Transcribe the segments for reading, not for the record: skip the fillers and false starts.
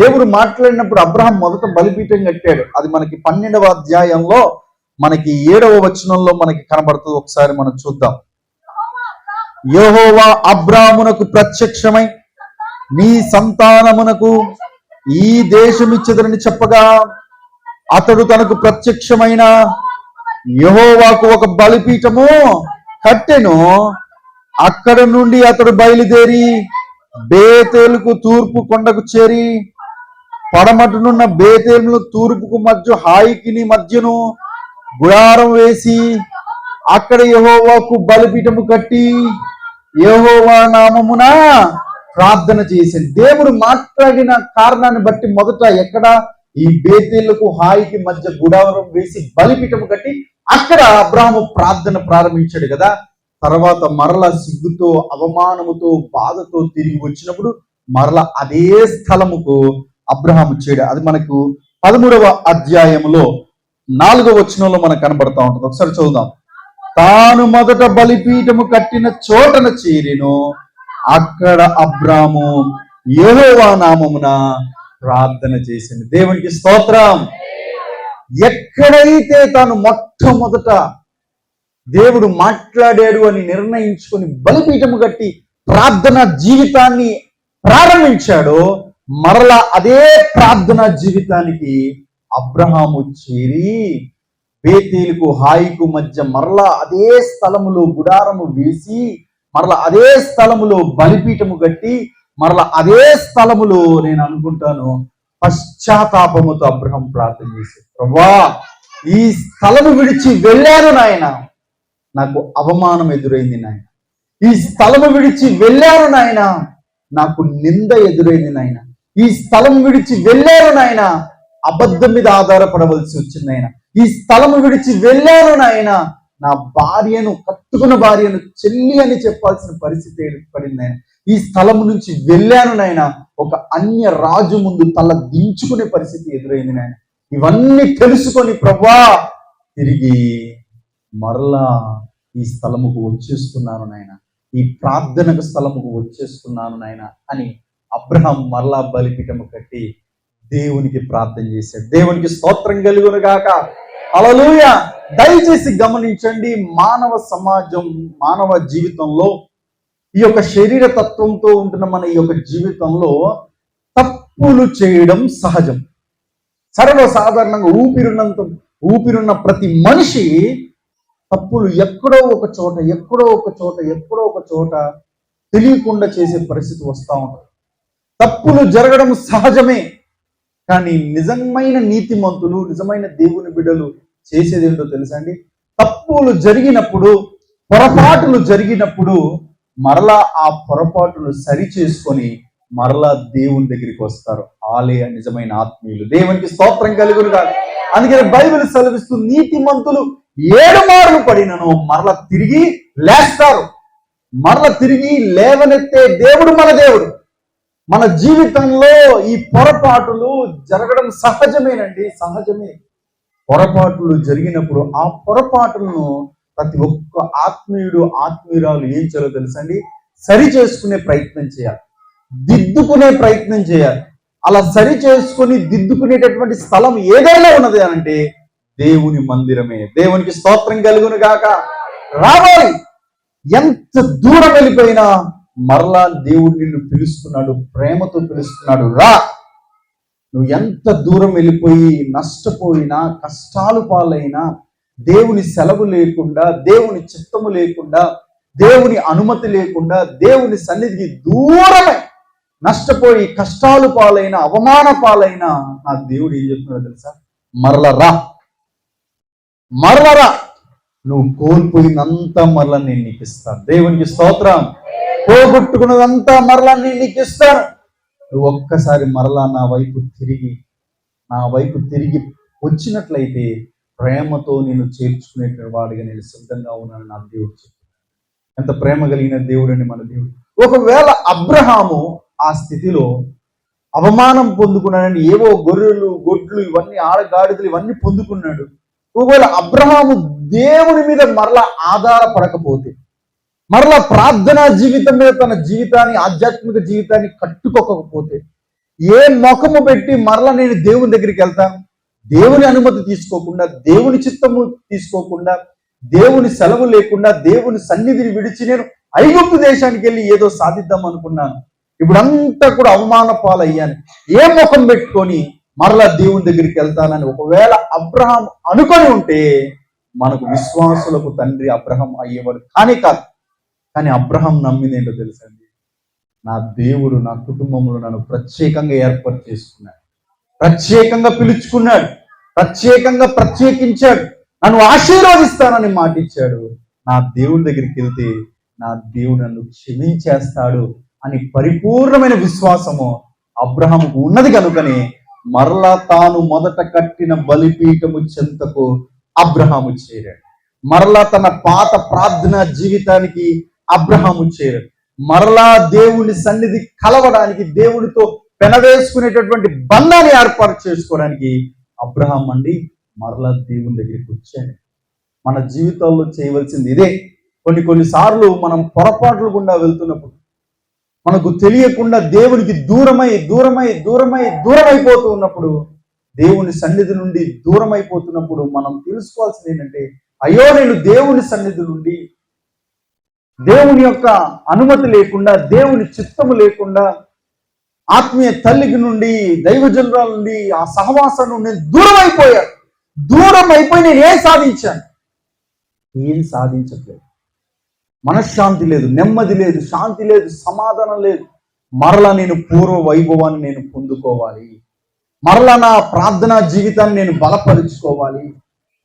దేవుడు మాట్లాడినప్పుడు అబ్రహాం మొదట బలిపీఠం కట్టాడు. అది మనకి 12వ అధ్యాయంలో మనకి 7వ వచనంలో మనకి కనబడుతుంది. ఒకసారి మనం చూద్దాం. యెహోవా అబ్రామునకు ప్రత్యక్షమై నీ సంతానమునకు ఈ దేశం ఇచ్చెదరని చెప్పగా అతడు తనకు ప్రత్యక్షమైన యెహోవాకు ఒక బలిపీఠము కట్టెను. అక్కడ నుండి అతడు బయలుదేరి బేతేలుకు తూర్పు కొండకు చేరి పడమటునున్న బేతేలును తూర్పుకు మధ్య హాయికిని మధ్యను గుడారం వేసి అక్కడ యెహోవాకు బలిపీఠము కట్టి యెహోవా నామమున ప్రార్థన చేశాడు. దేవుడు మాట్లాడిన కారణాన్ని బట్టి మొదట ఎక్కడ ఈ బేతేలుకు హాయికి మధ్య గుడారం వేసి బలిపీఠము కట్టి అక్కడ అబ్రాహాము ప్రార్థన ప్రారంభించాడు కదా. తర్వాత మరల సిగ్గుతో అవమానముతో బాధతో తిరిగి వచ్చినప్పుడు మరల అదే స్థలముకు అబ్రహాము చేయడు. అది మనకు 13వ అధ్యాయంలో 4వ వచనంలో మనకు కనబడతా ఉంటుంది. ఒకసారి చూద్దాం. తాను మొదట బలిపీఠము కట్టిన చోటన చేరెను. అక్కడ అబ్రాము యెహోవా నామమున ప్రార్థన చేసింది. దేవునికి స్తోత్రం. ఎక్కడైతే తాను మొట్టమొదట దేవుడు మాట్లాడాడు అని నిర్ణయించుకొని బలిపీఠము కట్టి ప్రార్థన జీవితాన్ని ప్రారంభించాడో మరలా అదే ప్రార్థన జీవితానికి అబ్రహాము చేరి బేతేలుకు హాయికు మధ్య మరలా అదే స్థలములో గుడారము వేసి మరలా అదే స్థలములో బలిపీఠము కట్టి మరలా అదే స్థలములో నేను అనుకుంటాను పశ్చాత్తాపముతో అబ్రహాం ప్రార్థన చేశాడు. ప్రభువా, ఈ స్థలము విడిచి వెళ్ళాను నాయన, నాకు అవమానం ఎదురైంది నాయన. ఈ స్థలము విడిచి వెళ్ళాను నాయన, నాకు నింద ఎదురైంది నాయన. ఈ స్థలం విడిచి వెళ్ళాను నాయన, అబద్ధం మీద ఆధారపడవలసి వచ్చింది నాయన. ఈ స్థలము విడిచి వెళ్ళాను నాయన, నా భార్యను కట్టుకున్న భార్యను చెల్లి అని చెప్పాల్సిన పరిస్థితి ఏర్పడింది ఆయన. ఈ స్థలము నుంచి వెళ్ళాను నాయన, ఒక అన్య రాజు ముందు తల దించుకునే పరిస్థితి ఎదురైంది నాయన. ఇవన్నీ తెలుసుకొని ప్రభువా తిరిగి మరలా ఈ స్థలముకు వచ్చేస్తున్నాను నాయన, ఈ ప్రార్థనకు స్థలముకు వచ్చేస్తున్నాను నాయన అని అబ్రహాం మరలా బలిపీఠము కట్టి దేవునికి ప్రార్థన చేశాడు. దేవునికి స్తోత్రం కలుగును గాక. హల్లెలూయా. దయచేసి గమనించండి, మానవ సమాజం మానవ జీవితంలో ఈ యొక్క శరీర తత్వంతో ఉంటున్న మన ఈ యొక్క జీవితంలో తప్పులు చేయడం సహజం. సర్వసాధారణంగా ఊపిరున్న ప్రతి మనిషి తప్పులు ఎక్కడో ఒక చోట తెలియకుండా చేసే పరిస్థితి వస్తూ ఉంటుంది. తప్పులు జరగడం సహజమే. కానీ నిజమైన నీతిమంతులు, నిజమైన దేవుని బిడ్డలు చేసేది ఏంటో తెలుసా అండి? తప్పులు జరిగినప్పుడు, పొరపాటులు జరిగినప్పుడు మరలా ఆ పొరపాటును సరి చేసుకొని మరలా దేవుని దగ్గరికి వస్తారు. ఆలయ నిజమైన ఆత్మీయులు. దేవునికి స్తోత్రం కలుగును కాదు. అందుకని బైబిల్ సెలవిస్తూ నీతిమంతులు 7 మార్లు పడినను మరలా తిరిగి లేస్తారు. మరలా తిరిగి లేవనెత్తే దేవుడు మన దేవుడు. మన జీవితంలో ఈ పొరపాటులు జరగడం సహజమేనండి, సహజమే. పొరపాటులు జరిగినప్పుడు ఆ పొరపాటులను ప్రతి ఒక్క ఆత్మీయుడు ఆత్మీయురాలు ఏం చేయాలో తెలుసండి? సరి చేసుకునే ప్రయత్నం చేయాలి, దిద్దుకునే ప్రయత్నం చేయాలి. అలా సరి చేసుకుని దిద్దుకునేటటువంటి స్థలం ఏదైనా ఉన్నది అంటే దేవుని మందిరమే. దేవునికి స్తోత్రం కలుగును గాక. రావాలి. ఎంత దూరం వెళ్ళిపోయినా మరలా దేవుడు నిన్ను పిలుస్తున్నాడు, ప్రేమతో పిలుస్తున్నాడు. రా. నువ్వు ఎంత దూరం వెళ్ళిపోయి నష్టపోయినా, కష్టాలు పాలైనా, దేవుని సెలవు లేకుండా, దేవుని చిత్తము లేకుండా, దేవుని అనుమతి లేకుండా, దేవుని సన్నిధికి దూరమై నష్టపోయి కష్టాలు పాలైన, అవమాన పాలైన నా దేవుడు ఏం చెప్తున్నాడో తెలుసా? మరలా రా, మరలా రా. నువ్వు కోల్పోయినంతా మరలా నేను నీకు ఇస్తాను. దేవునికి స్తోత్రం. పోగొట్టుకున్నదంతా మరలా నేను నీకు ఇస్తాను. నువ్వు ఒక్కసారి మరలా నా వైపు తిరిగి వచ్చినట్లయితే ప్రేమతో నేను చేర్చుకునేటువంటి వాడిగా నేను సిద్ధంగా ఉన్నాను. నా దేవుడు చెప్తున్నాడు. ఎంత ప్రేమ కలిగిన దేవుడు అండి మన దేవుడు. ఒకవేళ అబ్రహాము ఆ స్థితిలో అవమానం పొందుకున్నాడని, ఏవో గొర్రెలు, గొడ్లు, ఇవన్నీ ఆడగాడిదలు ఇవన్నీ పొందుకున్నాడు. ఒకవేళ అబ్రహాము దేవుని మీద మరలా ఆధారపడకపోతే, మరలా ప్రార్థనా జీవితం మీద తన జీవితాన్ని, ఆధ్యాత్మిక జీవితాన్ని కట్టుకోకపోతే, ఏ ముఖము పెట్టి మరలా నేను దేవుని దగ్గరికి వెళ్తాను? దేవుని అనుమతి తీసుకోకుండా, దేవుని చిత్తము తీసుకోకుండా, దేవుని సెలవు లేకుండా, దేవుని సన్నిధిని విడిచి నేను ఐగుప్తు దేశానికి వెళ్ళి ఏదో సాధిద్దాం అనుకున్నాను. ఇప్పుడంతా కూడా అవమాన పాలయ్యాను. ఏ ముఖం పెట్టుకొని మరలా దేవుని దగ్గరికి వెళ్తానని ఒకవేళ అబ్రహాం అనుకొని ఉంటే మనకు విశ్వాసులకు తండ్రి అబ్రహాం అయ్యేవాడు కానీ కాదు. కానీ అబ్రహాం నమ్మింది ఏంటో తెలుసండి, నా దేవుడు నా కుటుంబంలో నన్ను ప్రత్యేకంగా ఏర్పాటు చేసుకున్నాడు, ప్రత్యేకంగా పిలుచుకున్నాడు, ప్రత్యేకించాడు, నన్ను ఆశీర్వదిస్తానని మాట ఇచ్చాడు. నా దేవుని దగ్గరికి వెళ్తే నా దేవుడు నన్ను క్షమించేస్తాడు అని పరిపూర్ణమైన విశ్వాసము అబ్రహాముకు ఉన్నది కనుకనే మరలా తాను మొదట కట్టిన బలిపీఠము చెంతకు అబ్రహాము చేరాడు. మరలా తన పాత ప్రార్థనా జీవితానికి అబ్రహాము చేరాడు. మరలా దేవుని సన్నిధి కలవడానికి, దేవునితో పెనవేసుకునేటటువంటి బంధాన్ని ఏర్పాటు చేసుకోవడానికి అబ్రహాం అండి మరలా దేవుని దగ్గరికి వచ్చాడు. మన జీవితాల్లో చేయవలసింది ఇదే. కొన్నిసార్లు మనం పొరపాట్లు గుండా వెళ్తున్నప్పుడు, మనకు తెలియకుండా దేవునికి దూరమైపోతూ ఉన్నప్పుడు, దేవుని సన్నిధి నుండి దూరం అయిపోతున్నప్పుడు మనం తెలుసుకోవాల్సింది ఏంటంటే, అయ్యో నేను దేవుని సన్నిధి నుండి, దేవుని యొక్క అనుమతి లేకుండా, దేవుని చిత్తము లేకుండా, ఆత్మీయ తల్లికి నుండి, దైవజనురాల నుండి, ఆ సహవాసం నుండి నేను దూరం అయిపోయి నేను ఏం సాధించాను? ఏం సాధించట్లేదు. మనశ్శాంతి లేదు, నెమ్మది లేదు, శాంతి లేదు, సమాధానం లేదు. మరలా నేను పూర్వ వైభవాన్ని నేను పొందుకోవాలి, మరలా నా ప్రార్థనా జీవితాన్ని నేను బలపరుచుకోవాలి,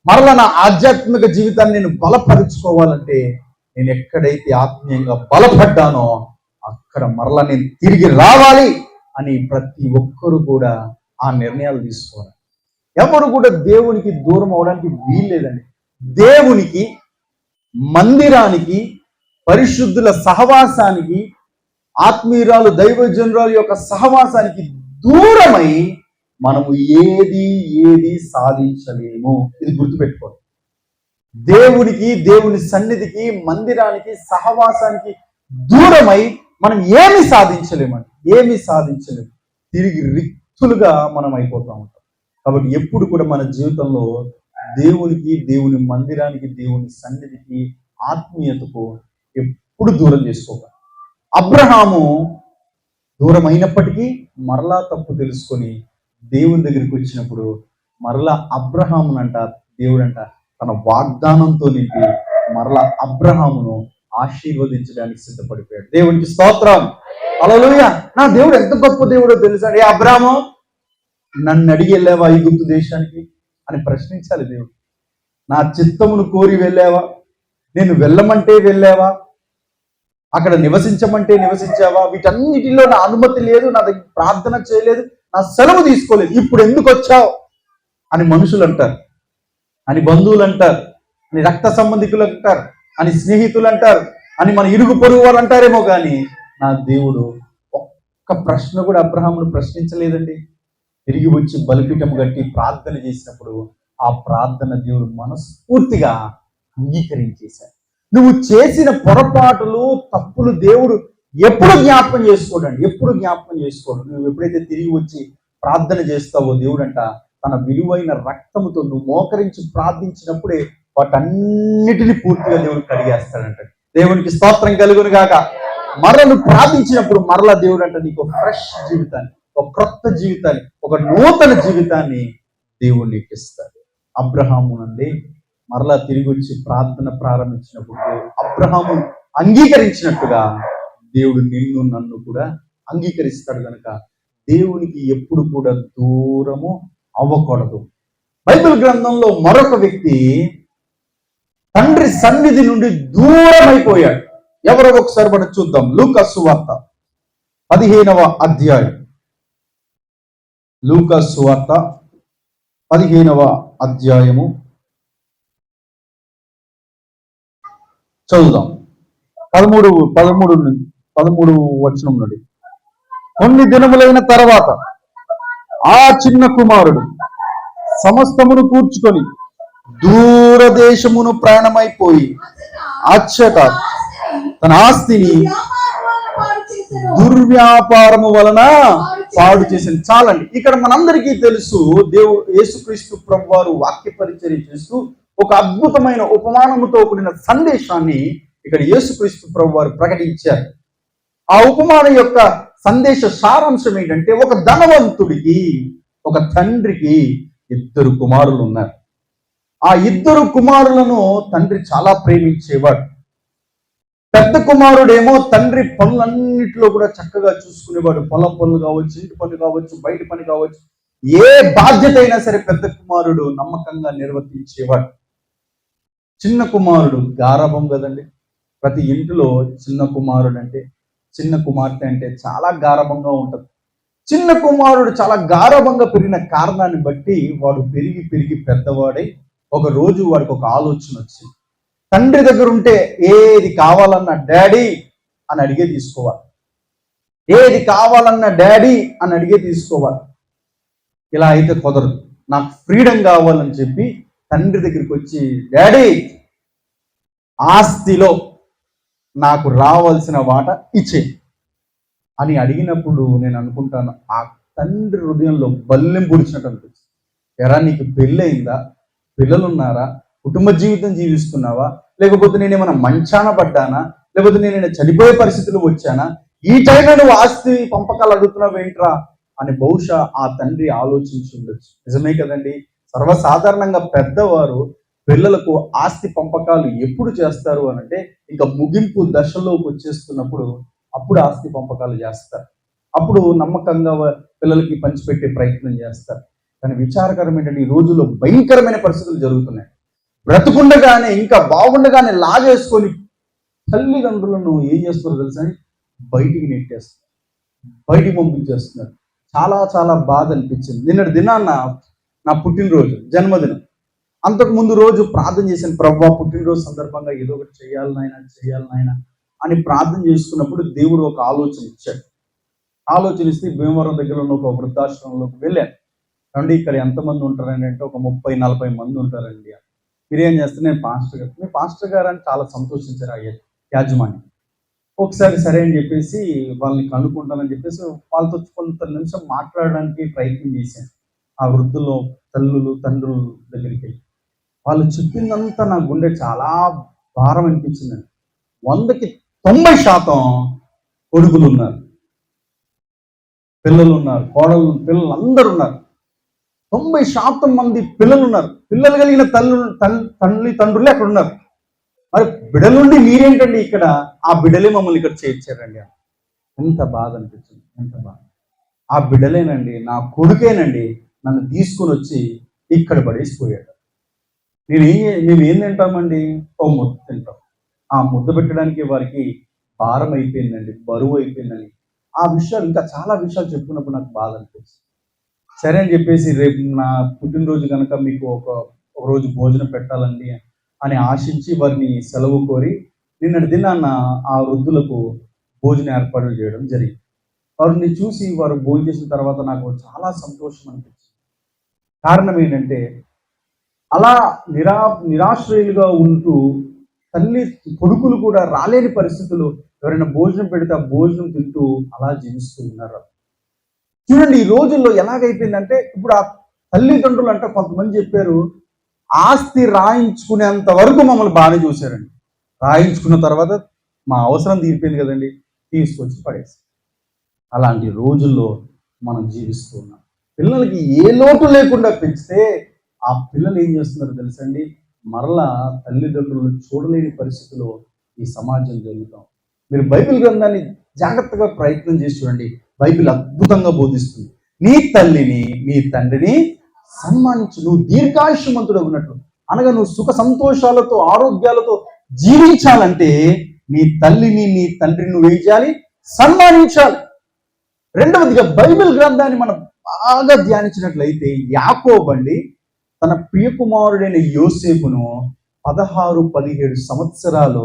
మరలా నా ఆధ్యాత్మిక జీవితాన్ని నేను బలపరుచుకోవాలంటే నేను ఎక్కడైతే ఆత్మీయంగా బలపడ్డానో అక్కడ మరలా నేను తిరిగి రావాలి అని ప్రతి ఒక్కరు కూడా ఆ నిర్ణయాలు తీసుకోవాలి. ఎవరు కూడా దేవునికి దూరం అవడానికి వీల్లేదండి. దేవునికి, మందిరానికి, పరిశుద్ధుల సహవాసానికి, ఆత్మీయురాలు దైవజనురాలు యొక్క సహవాసానికి దూరమై మనము ఏది సాధించలేము. ఇది గుర్తుపెట్టుకోండి. దేవునికి, దేవుని సన్నిధికి, మందిరానికి, సహవాసానికి దూరమై మనం ఏమి సాధించలేము. తిరిగి రిక్తులుగా మనం అయిపోతూ ఉంటాం. కాబట్టి ఎప్పుడు కూడా మన జీవితంలో దేవునికి, దేవుని మందిరానికి, దేవుని సన్నిధికి, ఆత్మీయతకు ఎప్పుడు దూరం చేసుకోవాలి. అబ్రహాము దూరం అయినప్పటికీ మరలా తప్పు తెలుసుకొని దేవుని దగ్గరికి వచ్చినప్పుడు మరలా అబ్రహామునంట దేవుడంట తన వాగ్దానంతో నింపి మరలా అబ్రహామును ఆశీర్వదించడానికి సిద్ధపడిపోయాడు. దేవునికి స్తోత్రం, హల్లెలూయా. నా దేవుడు ఎంత గొప్ప దేవుడో తెలుసా? ఏ అబ్రహాము, నన్ను అడిగి వెళ్ళావా ఐగుప్తు దేశానికి అని ప్రశ్నించాలి దేవుడు. నా చిత్తమును కోరి వెళ్ళావా? నేను వెళ్ళమంటే వెళ్ళావా? అక్కడ నివసించమంటే నివసించావా? వీటన్నిటిలో నా అనుమతి లేదు, నా దగ్గర ప్రార్థన చేయలేదు, నా సెలవు తీసుకోలేదు, ఇప్పుడు ఎందుకు వచ్చావు అని మనుషులు అంటారు, అని బంధువులు అంటారు, అని రక్త సంబంధికులు అంటారు, అని స్నేహితులు అంటారు, అని మన ఇరుగు పొరుగు వారు అంటారేమో. కానీ నా దేవుడు ఒక్క ప్రశ్న కూడా అబ్రహామును ప్రశ్నించలేదండి. తిరిగి వచ్చి బలిపీఠం కట్టి ప్రార్థన చేసినప్పుడు ఆ ప్రార్థన దేవుడు మనస్ఫూర్తిగా అంగీకరించేశాడు. నువ్వు చేసిన పొరపాటులు, తప్పులు దేవుడు ఎప్పుడు జ్ఞాపకం చేసుకోడు. నువ్వు ఎప్పుడైతే తిరిగి వచ్చి ప్రార్థన చేస్తావో దేవుడంట తన విలువైన రక్తముతో నువ్వు మోకరించి ప్రార్థించినప్పుడే వాటన్నిటిని పూర్తిగా దేవుడు కడిగేస్తాడంట. దేవునికి స్తోత్రం కలుగును గాక. మరలా నువ్వు ప్రార్థించినప్పుడు మరలా దేవుడు అంట నీకు ఫ్రెష్ జీవితాన్ని, ఒక క్రొత్త జీవితాన్ని, ఒక నూతన జీవితాన్ని దేవుడు నీకు ఇస్తాడు. అబ్రహాము నుండి మరలా తిరిగి వచ్చి ప్రార్థన ప్రారంభించినప్పుడు అబ్రహాము అంగీకరించినట్టుగా దేవుడు నిన్ను నన్ను కూడా అంగీకరిస్తాడు. కనుక దేవునికి ఎప్పుడు కూడా దూరము అవ్వకూడదు. బైబిల్ గ్రంథంలో మరొక వ్యక్తి తండ్రి సన్నిధి నుండి దూరం అయిపోయాడు. ఎవరో ఒకసారి మనం చూద్దాం. లూకా సువార్త 15వ అధ్యాయం. లూకా సువార్త 15వ అధ్యాయము చదువుదాం. 13 వచనం నుండి. కొన్ని దినములైన తర్వాత ఆ చిన్న కుమారుడు సమస్తమును కూర్చుకొని దూరదేశమును ప్రయాణమైపోయి అచ్చట తన ఆస్తిని దుర్వ్యాపారము వలన పాడు చేసింది. చాలండి. ఇక్కడ మనందరికీ తెలుసు, యేసుక్రీస్తు ప్రభువారు వాక్య పరిచర్య చేస్తూ ఒక అద్భుతమైన ఉపమానముతో కూడిన సందేశాన్ని ఇక్కడ యేసుక్రీస్తు ప్రభువారు ప్రకటించారు. ఆ ఉపమానం యొక్క సందేశ సారాంశం ఏంటంటే, ఒక ధనవంతుడికి, ఒక తండ్రికి 2 కుమారులు ఉన్నారు. ఆ 2 కుమారులను తండ్రి చాలా ప్రేమించేవాడు. పెద్ద కుమారుడేమో తండ్రి పనులన్నింటిలో కూడా చక్కగా చూసుకునేవాడు. పొలం పనులు కావచ్చు, ఇంటి పని కావచ్చు, బయట పని కావచ్చు, ఏ బాధ్యత అయినా సరే పెద్ద కుమారుడు నమ్మకంగా నిర్వర్తించేవాడు. చిన్న కుమారుడు గారాబం కదండి. ప్రతి ఇంటిలో చిన్న కుమారుడు అంటే, చిన్న కుమార్తె అంటే చాలా గారాబంగా ఉంటుంది. చిన్న కుమారుడు చాలా గారాబంగా పెరిగిన కారణాన్ని బట్టి వాడు పెరిగి పెరిగి పెద్దవాడై ఒక రోజు వాడికి ఒక ఆలోచన వచ్చింది. తండ్రి దగ్గర ఉంటే ఏది కావాలన్నా డాడీ అని అడిగే తీసుకోవాలి, ఏది కావాలన్నా డాడీ అని అడిగే తీసుకోవాలి. ఇలా అయితే కుదరదు, నాకు ఫ్రీడమ్ కావాలని చెప్పి తండ్రి దగ్గరికి వచ్చి, డాడీ ఆస్తిలో నాకు రావాల్సిన వాట ఇచ్చే అని అడిగినప్పుడు నేను అనుకుంటాను, ఆ తండ్రి హృదయంలో బల్లెం పొడిచినట్టు అనిపిస్తుంది. ఎరా, నీకు పెళ్ళయిందా? పిల్లలున్నారా? కుటుంబ జీవితం జీవిస్తున్నావా? లేకపోతే నేనేమైనా మంచాన పడ్డానా? లేకపోతే నేను చనిపోయే పరిస్థితులు వచ్చానా? ఈ టైంలో నువ్వు ఆస్తి పంపకాలు అడుగుతున్నావు ఏంట్రా అని బహుశా ఆ తండ్రి ఆలోచించి ఉండొచ్చు. నిజమే కదండి. సర్వసాధారణంగా పెద్దవారు పిల్లలకు ఆస్తి పంపకాలు ఎప్పుడు చేస్తారు అని అంటే, ఇంకా ముగింపు దశలోకి వచ్చేస్తున్నప్పుడు అప్పుడు ఆస్తి పంపకాలు చేస్తారు. అప్పుడు నమ్మకంగా పిల్లలకి పంచిపెట్టే ప్రయత్నం చేస్తారు. కానీ విచారకరం ఏంటంటే, ఈ రోజుల్లో భయంకరమైన పరిస్థితులు జరుగుతున్నాయి. బ్రతుకుండగానే, ఇంకా బాగుండగానే లాగేసుకొని తల్లిదండ్రులను ఏం చేస్తున్నారో తెలుసా, బయటికి నెట్టేస్తారు, బయటికి పంపించేస్తున్నారు. చాలా చాలా బాధ అనిపించింది. నిన్నటి దినాన్న నా పుట్టినరోజు, జన్మదినం. అంతకు ముందు రోజు ప్రార్థన చేసిన, ప్రభువా పుట్టినరోజు సందర్భంగా ఏదో ఒకటి చేయాలి నాయన అని ప్రార్థన చేసుకున్నప్పుడు దేవుడు ఒక ఆలోచన ఇచ్చాడు. ఆలోచన ఇస్తే భీమవరం దగ్గర ఉన్న ఒక వృద్ధాశ్రమంలోకి వెళ్ళాను. రండి, ఇక్కడ ఎంతమంది ఉంటారండి అంటే, ఒక 30-40 మంది ఉంటారండి. మీరేం చేస్తే, నేను పాస్టర్ గారు. మీ పాస్టర్ గారు అని చాలా సంతోషించారు ఆ యాజమాన్యం. ఒకసారి సరే అని చెప్పేసి వాళ్ళని కనుక్కుంటానని చెప్పేసి వాళ్ళతో కొంత నిమిషం మాట్లాడడానికి ప్రయత్నం చేశాను. ఆ వృద్ధులు, తల్లులు, తండ్రుల దగ్గరికి వెళ్ళి వాళ్ళు చెప్పిందంతా నా గుండె చాలా భారం అనిపించిందండి. 100కి 90% కొడుకులు ఉన్నారు, పిల్లలు ఉన్నారు, కోడలు, పిల్లలు అందరు ఉన్నారు. 90% మంది పిల్లలు ఉన్నారు. పిల్లలు కలిగిన తల్లిదండ్రులే అక్కడ ఉన్నారు. మరి బిడలుండి మీరేంటండి ఇక్కడ? ఆ బిడలే మమ్మల్ని ఇక్కడ చేర్చారండి. ఎంత బాధ అనిపించింది, ఎంత బాధ. ఆ బిడలేనండి, నా కొడుకేనండి నన్ను తీసుకొని వచ్చి ఇక్కడ పడేసిపోయాడు. మేము ఏం తింటామండి? ఓ ముద్ద తింటాం. ఆ ముద్ద పెట్టడానికి వారికి భారం అయిపోయిందండి, బరువు అయిపోయిందని. ఆ విషయాలు, ఇంకా చాలా విషయాలు చెప్పుకున్నప్పుడు నాకు బాధ అనిపిస్తుంది. సరే అని చెప్పేసి, రేపు నా పుట్టినరోజు కనుక మీకు ఒక రోజు భోజనం పెట్టాలండి అని ఆశించి వారిని సెలవు కోరి నిన్నటి దినాన్న ఆ వృద్ధులకు భోజన ఏర్పాట్లు చేయడం జరిగింది. వారిని చూసి వారు భోజనం చేసిన తర్వాత నాకు చాలా సంతోషం అనిపించింది. కారణం ఏంటంటే, అలా నిరాశ్రయులుగా ఉంటూ తల్లి కొడుకులు కూడా రాలేని పరిస్థితులు, ఎవరైనా భోజనం పెడితే ఆ భోజనం తింటూ అలా జీవిస్తూ ఉన్నారు. చూడండి, ఈ రోజుల్లో ఎలాగైపోయిందంటే, ఇప్పుడు ఆ తల్లిదండ్రులు అంటే కొంతమంది చెప్పారు, ఆస్తి రాయించుకునేంత వరకు మమ్మల్ని బాగానే చూశారండి. రాయించుకున్న తర్వాత మా అవసరం తీరిపోయింది కదండి, తీసుకొచ్చి పడేసి. అలాంటి రోజుల్లో మనం జీవిస్తూ ఉన్నాం. పిల్లలకి ఏ లోటు లేకుండా పెంచితే ఆ పిల్లలు ఏం చేస్తున్నారో తెలుసండి, మరలా తల్లిదండ్రులు చూడలేని పరిస్థితిలో ఈ సమాజం జరుగుతాం. మీరు బైబిల్ గ్రంథాన్ని జాగ్రత్తగా ప్రయత్నం చేసి చూడండి. బైబిల్ అద్భుతంగా బోధిస్తుంది. నీ తల్లిని, నీ తండ్రిని సన్మానించు, నువ్వు దీర్ఘాయుష్యమంతుడు ఉన్నట్లు. అనగా నువ్వు సుఖ సంతోషాలతో, ఆరోగ్యాలతో జీవించాలంటే నీ తల్లిని, నీ తండ్రిని నువ్వేం చేయాలి? సన్మానించాలి. రెండవదిగా, బైబిల్ గ్రంథాన్ని మనం బాగా ధ్యానించినట్లయితే, యాకోబు అండి తన ప్రియకుమారుడైన యోసేపును 16-17 సంవత్సరాలు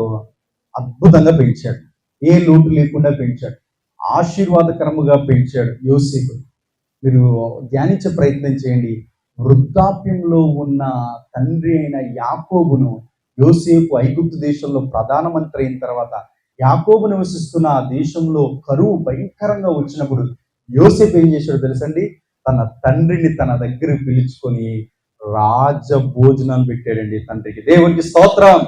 అద్భుతంగా పెంచాడు. ఏ లోటు లేకుండా పెంచాడు. ఆశీర్వాదకరముగా పెంచాడు యోసేపు. మీరు ధ్యానించే ప్రయత్నం చేయండి. వృద్ధాప్యంలో ఉన్న తండ్రి అయిన యాకోబును యోసేపు ఐగుప్తు దేశంలో ప్రధానమంత్రి అయిన తర్వాత, యాకోబు నివసిస్తున్న ఆ దేశంలో కరువు భయంకరంగా వచ్చినప్పుడు యోసేపు ఏం చేశాడో తెలుసండి, తన తండ్రిని తన దగ్గర పిలుచుకొని రాజ భోజనాలు పెట్టాడండి తండ్రికి. దేవునికి స్తోత్రం.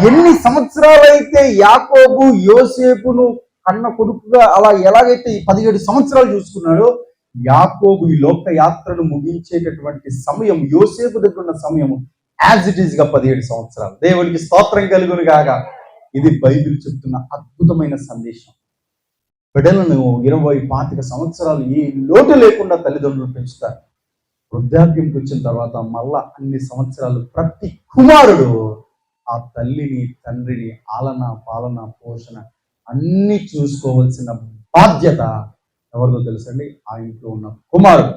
ఎన్ని సంవత్సరాలైతే యాకోబు యోసేపును కన్న కొడుకుగా అలా ఎలాగైతే 17 సంవత్సరాలు చూసుకున్నాడో, యాకోబు ఈ లోక యాత్రను ముగించేటటువంటి సమయం యోసేపు దగ్గర ఉన్న సమయం యాజ్ ఇట్ ఈస్ గా 17 సంవత్సరాలు. దేవునికి స్తోత్రం కలుగును గాక. ఇది బైబిల్ చెప్తున్న అద్భుతమైన సందేశం. బిడ్డలను 20-25 సంవత్సరాలు ఏ లోటు లేకుండా తల్లిదండ్రులు పెంచుతారు. వృద్ధాప్యంకి వచ్చిన తర్వాత మళ్ళా అన్ని సంవత్సరాలు ప్రతి కుమారుడు ఆ తల్లిని తండ్రిని ఆలన పాలన పోషణ అన్ని చూసుకోవాల్సిన బాధ్యత ఎవరిదో తెలుసండి, ఆ ఇంట్లో ఉన్న కుమారుడు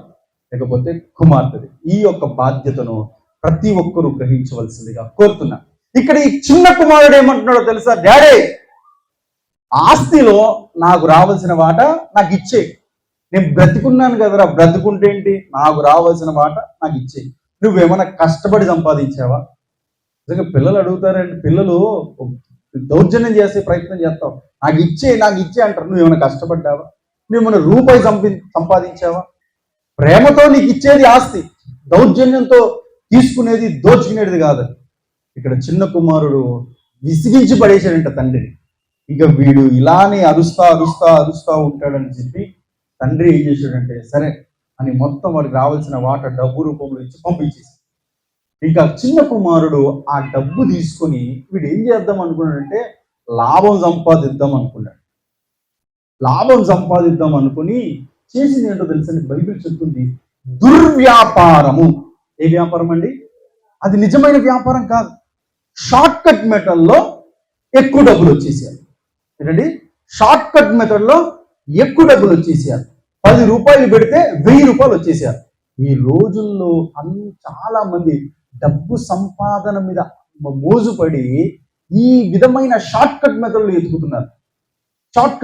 లేకపోతే కుమార్తెది. ఈ యొక్క బాధ్యతను ప్రతి ఒక్కరూ గ్రహించవలసిందిగా కోరుతున్నా. ఇక్కడ ఈ చిన్న కుమారుడు ఏమంటున్నాడో తెలుసా, డాడీ ఆస్తిలో నాకు రావాల్సిన వాట నాకు ఇచ్చే. నేను బ్రతికున్నాను కదరా, బ్రతుకుంటే ఏంటి, నాకు రావాల్సిన వాట నాకు ఇచ్చే. నువ్వేమైనా కష్టపడి సంపాదించావా? నిజంగా పిల్లలు అడుగుతారండి, పిల్లలు దౌర్జన్యం చేసే ప్రయత్నం చేస్తావు, నాకు ఇచ్చే అంటారు. నువ్వేమైనా కష్టపడ్డావా? నువ్వేమైనా రూపాయి సంపాదించావా? ప్రేమతో నీకు ఇచ్చేది ఆస్తి, దౌర్జన్యంతో తీసుకునేది దోచుకునేది కాదు. ఇక్కడ చిన్న కుమారుడు విసిగించి పడేశాడంట తండ్రిని. ఇక వీడు ఇలానే అరుస్తా ఉంటాడని చెప్పి తండ్రి ఏం చేశాడంటే సరే అని మొత్తం వాడికి రావాల్సిన వాట డబ్బు రూపంలో ఇచ్చి పంపించేసి, ఇక చిన్న కుమారుడు ఆ డబ్బు తీసుకొని వీడు ఏం చేద్దాం అనుకున్నాడంటే లాభం సంపాదిద్దాం అనుకుని చేసింది ఏంటో తెలుసండి, బైబిల్ చెప్తుంది దుర్వ్యాపారము. ఏ వ్యాపారం అండి? అది నిజమైన వ్యాపారం కాదు. షార్ట్ కట్ మెథడ్లో ఎక్కువ డబ్బులు వచ్చేసారు. ఏంటండి? షార్ట్ కట్ మెథడ్లో ఎక్కువ డబ్బులు వచ్చేసారు. 10 రూపాయలు పెడితే 1000 రూపాయలు వచ్చేసారు. ఈ రోజుల్లో చాలా మంది డబ్బు సంపాదన మీద మోజుపడి ఈ విధమైన షార్ట్ కట్ మెథడ్లు వెతుకుతున్నారు. షార్ట్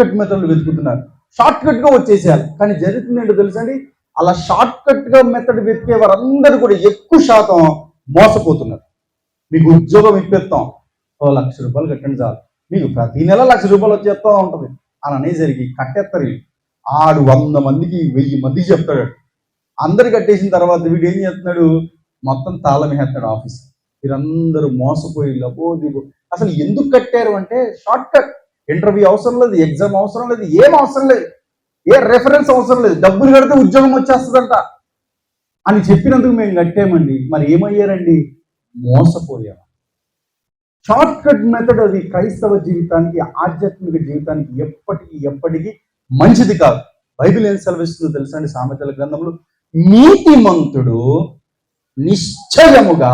కట్ గా వచ్చేసేయాలి. కానీ జరుగుతుంది ఏంటో తెలుసండి, అలా షార్ట్ కట్ గా మెథడ్ వెతికే వారందరూ కూడా ఎక్కువ శాతం మోసపోతున్నారు. మీకు ఉద్యోగం ఇప్పిస్తాం, 1,00,000 రూపాయలు కట్టండి చాలు, మీకు ప్రతి నెల 1,00,000 రూపాయలు వచ్చేస్తా ఉంటుంది అని అనేసరికి కట్టేస్తారు. ఆడు 100 మందికి 1000 మందికి చెప్తాడు. అందరు కట్టేసిన తర్వాత వీడు ఏం చేస్తున్నాడు, మొత్తం తాళం వేస్తాడు ఆఫీస్. వీరందరూ మోసపోయి లబోదిబో. అసలు ఎందుకు కట్టారు అంటే షార్ట్ కట్. ఇంటర్వ్యూ అవసరం లేదు, ఎగ్జామ్ అవసరం లేదు, ఏం అవసరం లేదు, ఏ రెఫరెన్స్ అవసరం లేదు, డబ్బులు కడితే ఉద్యోగం వచ్చేస్తుందంట అని చెప్పినందుకు మేము కట్టామండి. మరి ఏమయ్యారండి? మోసపోయాము. షార్ట్ కట్ మెథడ్ అది క్రైస్తవ జీవితానికి, ఆధ్యాత్మిక జీవితానికి ఎప్పటికీ మంచిది కాదు. బైబిల్ ఏం సెలవిస్తుందో తెలుసండి, సామెతల గ్రంథంలో నీతిమంతుడు నిశ్చయముగా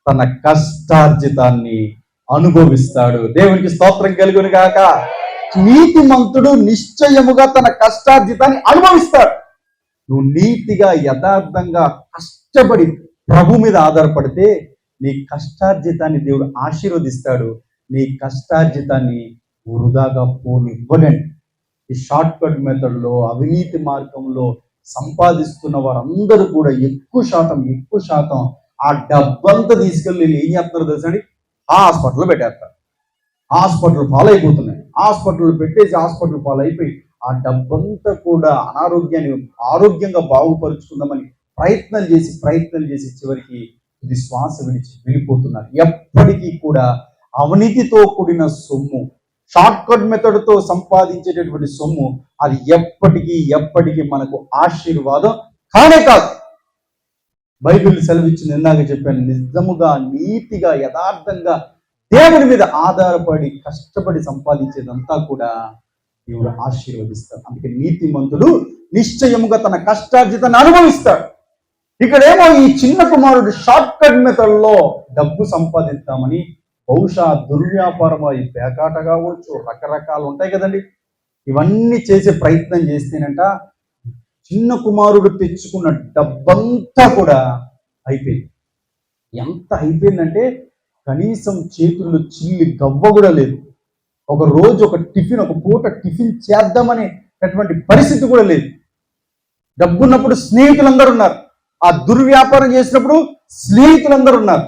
తన కష్టార్జితాన్ని అనుభవిస్తాడు. దేవునికి స్తోత్రం కలుగును గాక. నీతిమంతుడు నిశ్చయముగా తన కష్టార్జితాన్ని అనుభవిస్తాడు. నువ్వు నీతిగా యథార్థంగా కష్టపడి ప్రభు మీద ఆధారపడితే నీ కష్టార్జితాన్ని దేవుడు ఆశీర్వదిస్తాడు. నీ కష్టార్జితాన్ని వృధాగా పోనివ్వడండి. ఈ షార్ట్ కట్ మెథడ్లో, అవినీతి మార్గంలో సంపాదిస్తున్న వారందరూ కూడా ఎక్కువ శాతం ఆ డబ్బంతా తీసుకెళ్ళి ఏం చేస్తున్నారు తెలుసండి, హాస్పిటల్లో పెట్టేస్తారు. హాస్పిటల్ పాలైపోతున్నాయి. హాస్పిటల్ పెట్టేసి హాస్పిటల్ పాలైపోయి ఆ డబ్బంతా కూడా ఆరోగ్యంగా బాగుపరుచుకుందామని ప్రయత్నాలు చేసి చివరికి ఇది శ్వాస విడిచి వెళ్ళిపోతున్నారు. ఎప్పటికీ కూడా అవినీతితో కూడిన సొమ్ము, షార్ట్ కట్ మెథడ్తో సంపాదించేటటువంటి సొమ్ము అది ఎప్పటికీ మనకు ఆశీర్వాదం కానే కాదు. బైబిల్ సెలవిచ్చింది, ఇందాక చెప్పాను, నిజముగా నీతిగా యథార్థంగా దేవుని మీద ఆధారపడి కష్టపడి సంపాదించేదంతా కూడా దేవుడు ఆశీర్వదిస్తాడు. అందుకే నీతిమంతుడు నిశ్చయముగా తన కష్టార్జితాన్ని అనుభవిస్తాడు. ఇక్కడేమో ఈ చిన్న కుమారుడు షార్ట్ కట్ మెథడ్లో డబ్బు సంపాదిద్దామని, బహుశా దుర్వ్యాపారం, ఈ పేకాట కావచ్చు, రకరకాలు ఉంటాయి కదండి, ఇవన్నీ చేసే ప్రయత్నం చేస్తేనంట చిన్న కుమారుడు తెచ్చుకున్న డబ్బంతా కూడా అయిపోయింది. ఎంత అయిపోయిందంటే కనీసం చేతుల్లో చిల్లి గవ్వ కూడా లేదు. ఒక రోజు ఒక పూట టిఫిన్ చేద్దామనేటటువంటి పరిస్థితి కూడా లేదు. డబ్బున్నప్పుడు స్నేహితులందరూ ఉన్నారు, ఆ దుర్వ్యాపారం చేసినప్పుడు స్నేహితులందరూ ఉన్నారు.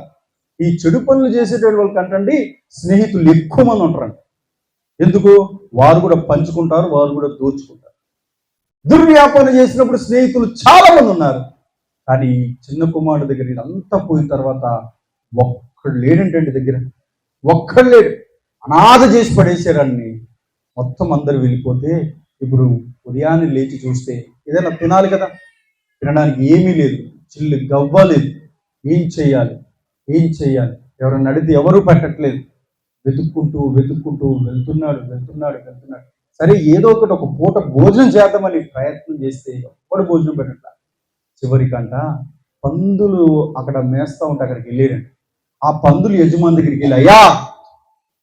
ఈ చెడు పనులు చేసేటువంటి వాళ్ళు కంటండి స్నేహితులు ఎక్కువ మంది ఉంటారండి. ఎందుకు? వారు కూడా పంచుకుంటారు, వారు కూడా దోచుకుంటారు. దుర్వ్యాపన చేసినప్పుడు స్నేహితులు చాలా మంది ఉన్నారు. కానీ ఈ చిన్న కుమారుడు దగ్గర ఇదంతా పోయిన తర్వాత ఒక్కడు లేడంటండి దగ్గర. ఒక్కడు లేడు. అనాథ చేసి పడేశారని మొత్తం అందరు వెళ్ళిపోతే ఇప్పుడు ఉదయాన్నే లేచి చూస్తే ఏదైనా తినాలి కదా, తినడానికి ఏమీ లేదు, చిల్లు గవ్వ లేదు. ఏం చెయ్యాలి? ఏం చెయ్యాలి? ఎవరైనా అడిగితే ఎవరూ పెట్టట్లేదు. వెతుక్కుంటూ వెతుక్కుంటూ వెళ్తున్నాడు. సరే ఏదో ఒకటి ఒక పూట భోజనం చేద్దామని ప్రయత్నం చేస్తే ఎప్పుడు భోజనం పెట్టట్లా. చివరికంట పందులు అక్కడ మేస్తా ఉంటే అక్కడికి వెళ్ళారండి. ఆ పందులు యజమాని దగ్గరికి వెళ్ళి, అయ్యా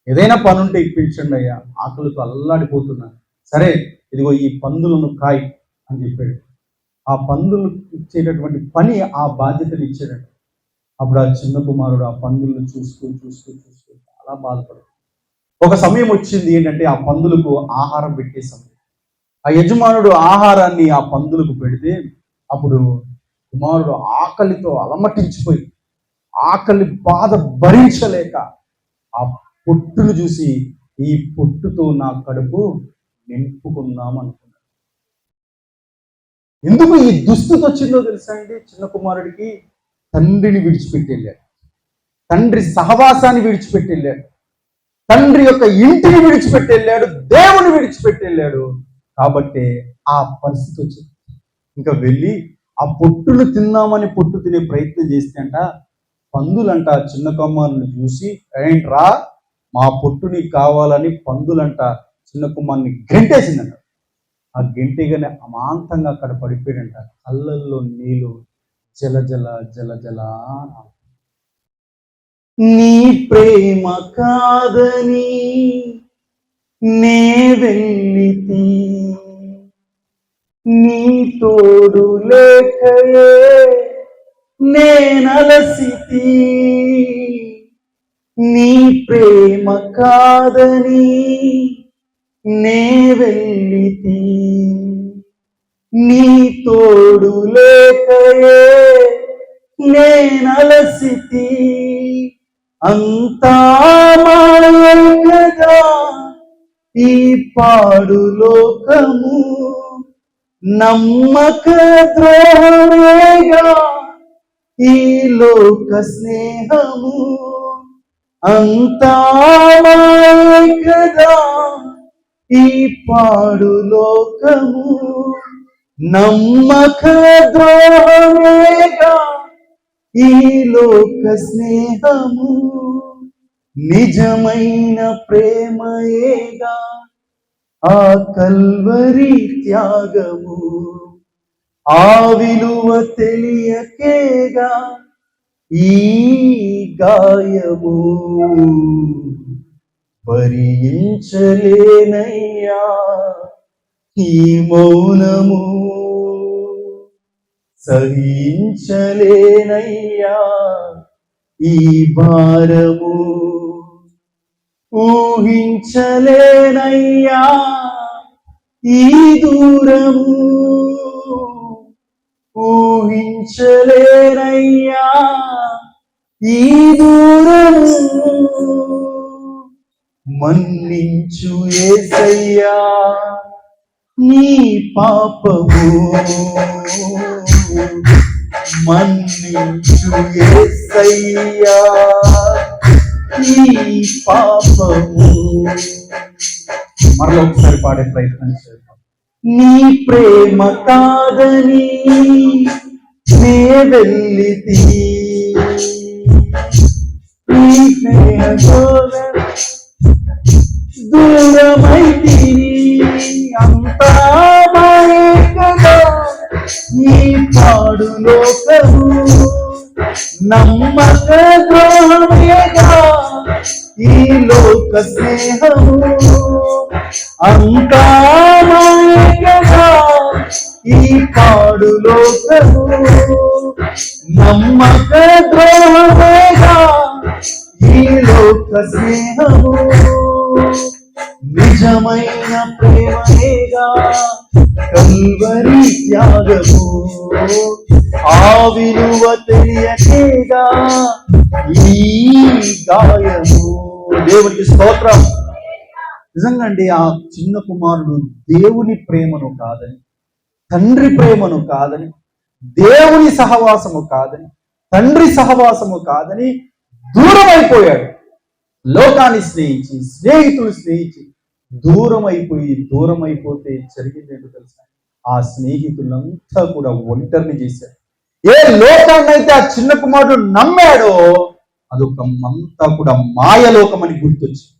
ఏదైనా పని ఉంటే ఇప్పించండి అయ్యా, ఆకలితో అల్లాడిపోతున్నా. సరే ఇదిగో ఈ పందులను కాయ్ అని చెప్పాడు. ఆ పందులు ఇచ్చేటటువంటి పని, ఆ బాధ్యతలు ఇచ్చాడండి. అప్పుడు ఆ చిన్న కుమారుడు ఆ పందులను చూస్తూ చాలా బాధపడు. ఒక సమయం వచ్చింది ఏంటంటే ఆ పందులకు ఆహారం పెట్టే సమయం. ఆ యజమానుడు ఆహారాన్ని ఆ పందులకు పెడితే అప్పుడు కుమారుడు ఆకలితో అలమటించిపోయి, ఆకలి బాధ భరించలేక ఆ పొట్టును చూసి ఈ పొట్టుతో నా కడుపు నింపుకుందాం అనుకున్నాడు. ఎందుకు ఈ దుస్థితి వచ్చిందో తెలుసా అండి? చిన్న కుమారుడికి తండ్రిని విడిచిపెట్టి వెళ్ళాడు, తండ్రి సహవాసాన్ని విడిచిపెట్టి వెళ్ళాడు, తండ్రి యొక్క ఇంటిని విడిచిపెట్టి వెళ్ళాడు, దేవుని విడిచిపెట్టి వెళ్ళాడు. కాబట్టి ఆ పరిస్థితి వచ్చింది. ఇంకా వెళ్ళి ఆ పొట్టును తిందామని పొట్టు తినే ప్రయత్నం చేస్తే అంట పందులంట చిన్న కుమారుని చూసి, ఏంట్రా మా పొట్టు నీకు కావాలని పందులంట చిన్న కుమారుని గెంటేసిందంట. ఆ గెంటేగానే అమాంతంగా అక్కడ పడిపోయాడంట. కళ్ళల్లో నీళ్ళు జల. నీ ప్రేమ కాదని నే వెళ్ళితి, నీ తోడు లేకయే నేనలసితి. నీ ప్రేమ కాదని నే వెళ్ళితి, నీ తోడు లేకయే నేనలసితి. అంతా మాయే కదా ఈ పాడు లోకము, నమ్మక ద్రోహమేగా ఈ లోక స్నేహము. అంతా మాయే కదా ఈ పాడు లోకము, నమ్మక ద్రోహమేగా ఈ లోక స్నేహము. నిజమైన ప్రేమయేగా ఆ కల్వరి త్యాగము, ఆ విలువ తెలియకేగా ఈ గాయము. భరించలేనయ్యా ఈ మౌనము, సహించలేనయ్యా ఈ భారము, ఊహించలేనయ్యా ఈ దూరము, ఊహించలేనయ్యా ఈ దూరము. మన్నించు యేసయ్యా నీ పాపము, మన్నించు యేసయ్యా నీ పాపము. మరలా ఒకసారి పాడే ప్రయత్నం చేద్దాం. నీ ప్రేమ కాదని నే వెళ్ళితి, నీ స్నేహ దూరమైతిని. అంతా మాయే కదా ఈ పాడు లోకము, నమ్మక ద్రోహమేగా ఈ లోక స్నేహము. అంతా మాయే కదా ఈ పాడు లోకము, నమ్మక ద్రోహమేగా ఈ లోక స్నేహము. నిజమైన ప్రేమేగా కల్వరి త్యాగము, ఆ విలువ తెలియకేగా ఈ గాయము. దేవునికి స్తోత్రం. నిజంగా అండి ఆ చిన్న కుమారుడు దేవుని ప్రేమను కాదని, తండ్రి ప్రేమను కాదని, దేవుని సహవాసము కాదని, తండ్రి సహవాసము కాదని దూరం అయిపోయాడు. లోకాన్ని స్నేహించి, స్నేహితులు స్నేహించి దూరం అయిపోతే జరిగింది ఏంటో తెలుసా? ఆ స్నేహితులంతా కూడా ఒంటరిని చేశారు. ఏ లోకాన్నైతే ఆ చిన్న కుమారుడు నమ్మాడో అదొక అంతా కూడా మాయలోకం అని గుర్తొచ్చింది.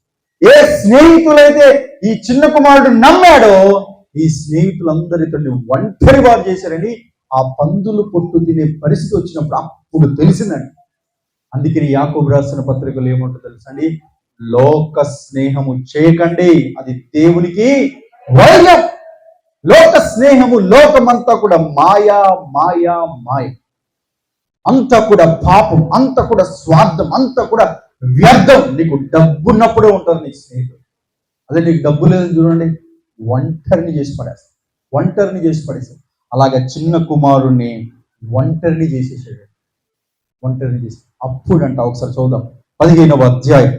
ఏ స్నేహితులైతే ఈ చిన్న కుమారుడు నమ్మాడో ఈ స్నేహితులందరితో ఒంటరి వారు చేశారని ఆ పందులు పొట్టు తినే పరిస్థితి వచ్చినప్పుడు అప్పుడు తెలిసిందండి. అందుకని యాకోబు రాసిన పత్రికలు ఏమంటో తెలుసండి? లోక స్నేహము చేయకండి, అది దేవునికి వైరం. లోక స్నేహము, లోకమంతా కూడా మాయా మాయా మాయ, అంతా కూడా పాపం, అంతా కూడా స్వార్థం, అంతా కూడా వ్యర్థం. నీకు డబ్బున్నప్పుడే ఉంటారు నీకు స్నేహితులు. అదే నీకు డబ్బు లేదు చూడండి, ఒంటరిని చేసి పడేస్తాడు. అలాగే చిన్న కుమారుణ్ణి ఒంటరిని చేసేసాడు. అప్పుడంట ఒకసారి చూద్దాం 15వ అధ్యాయం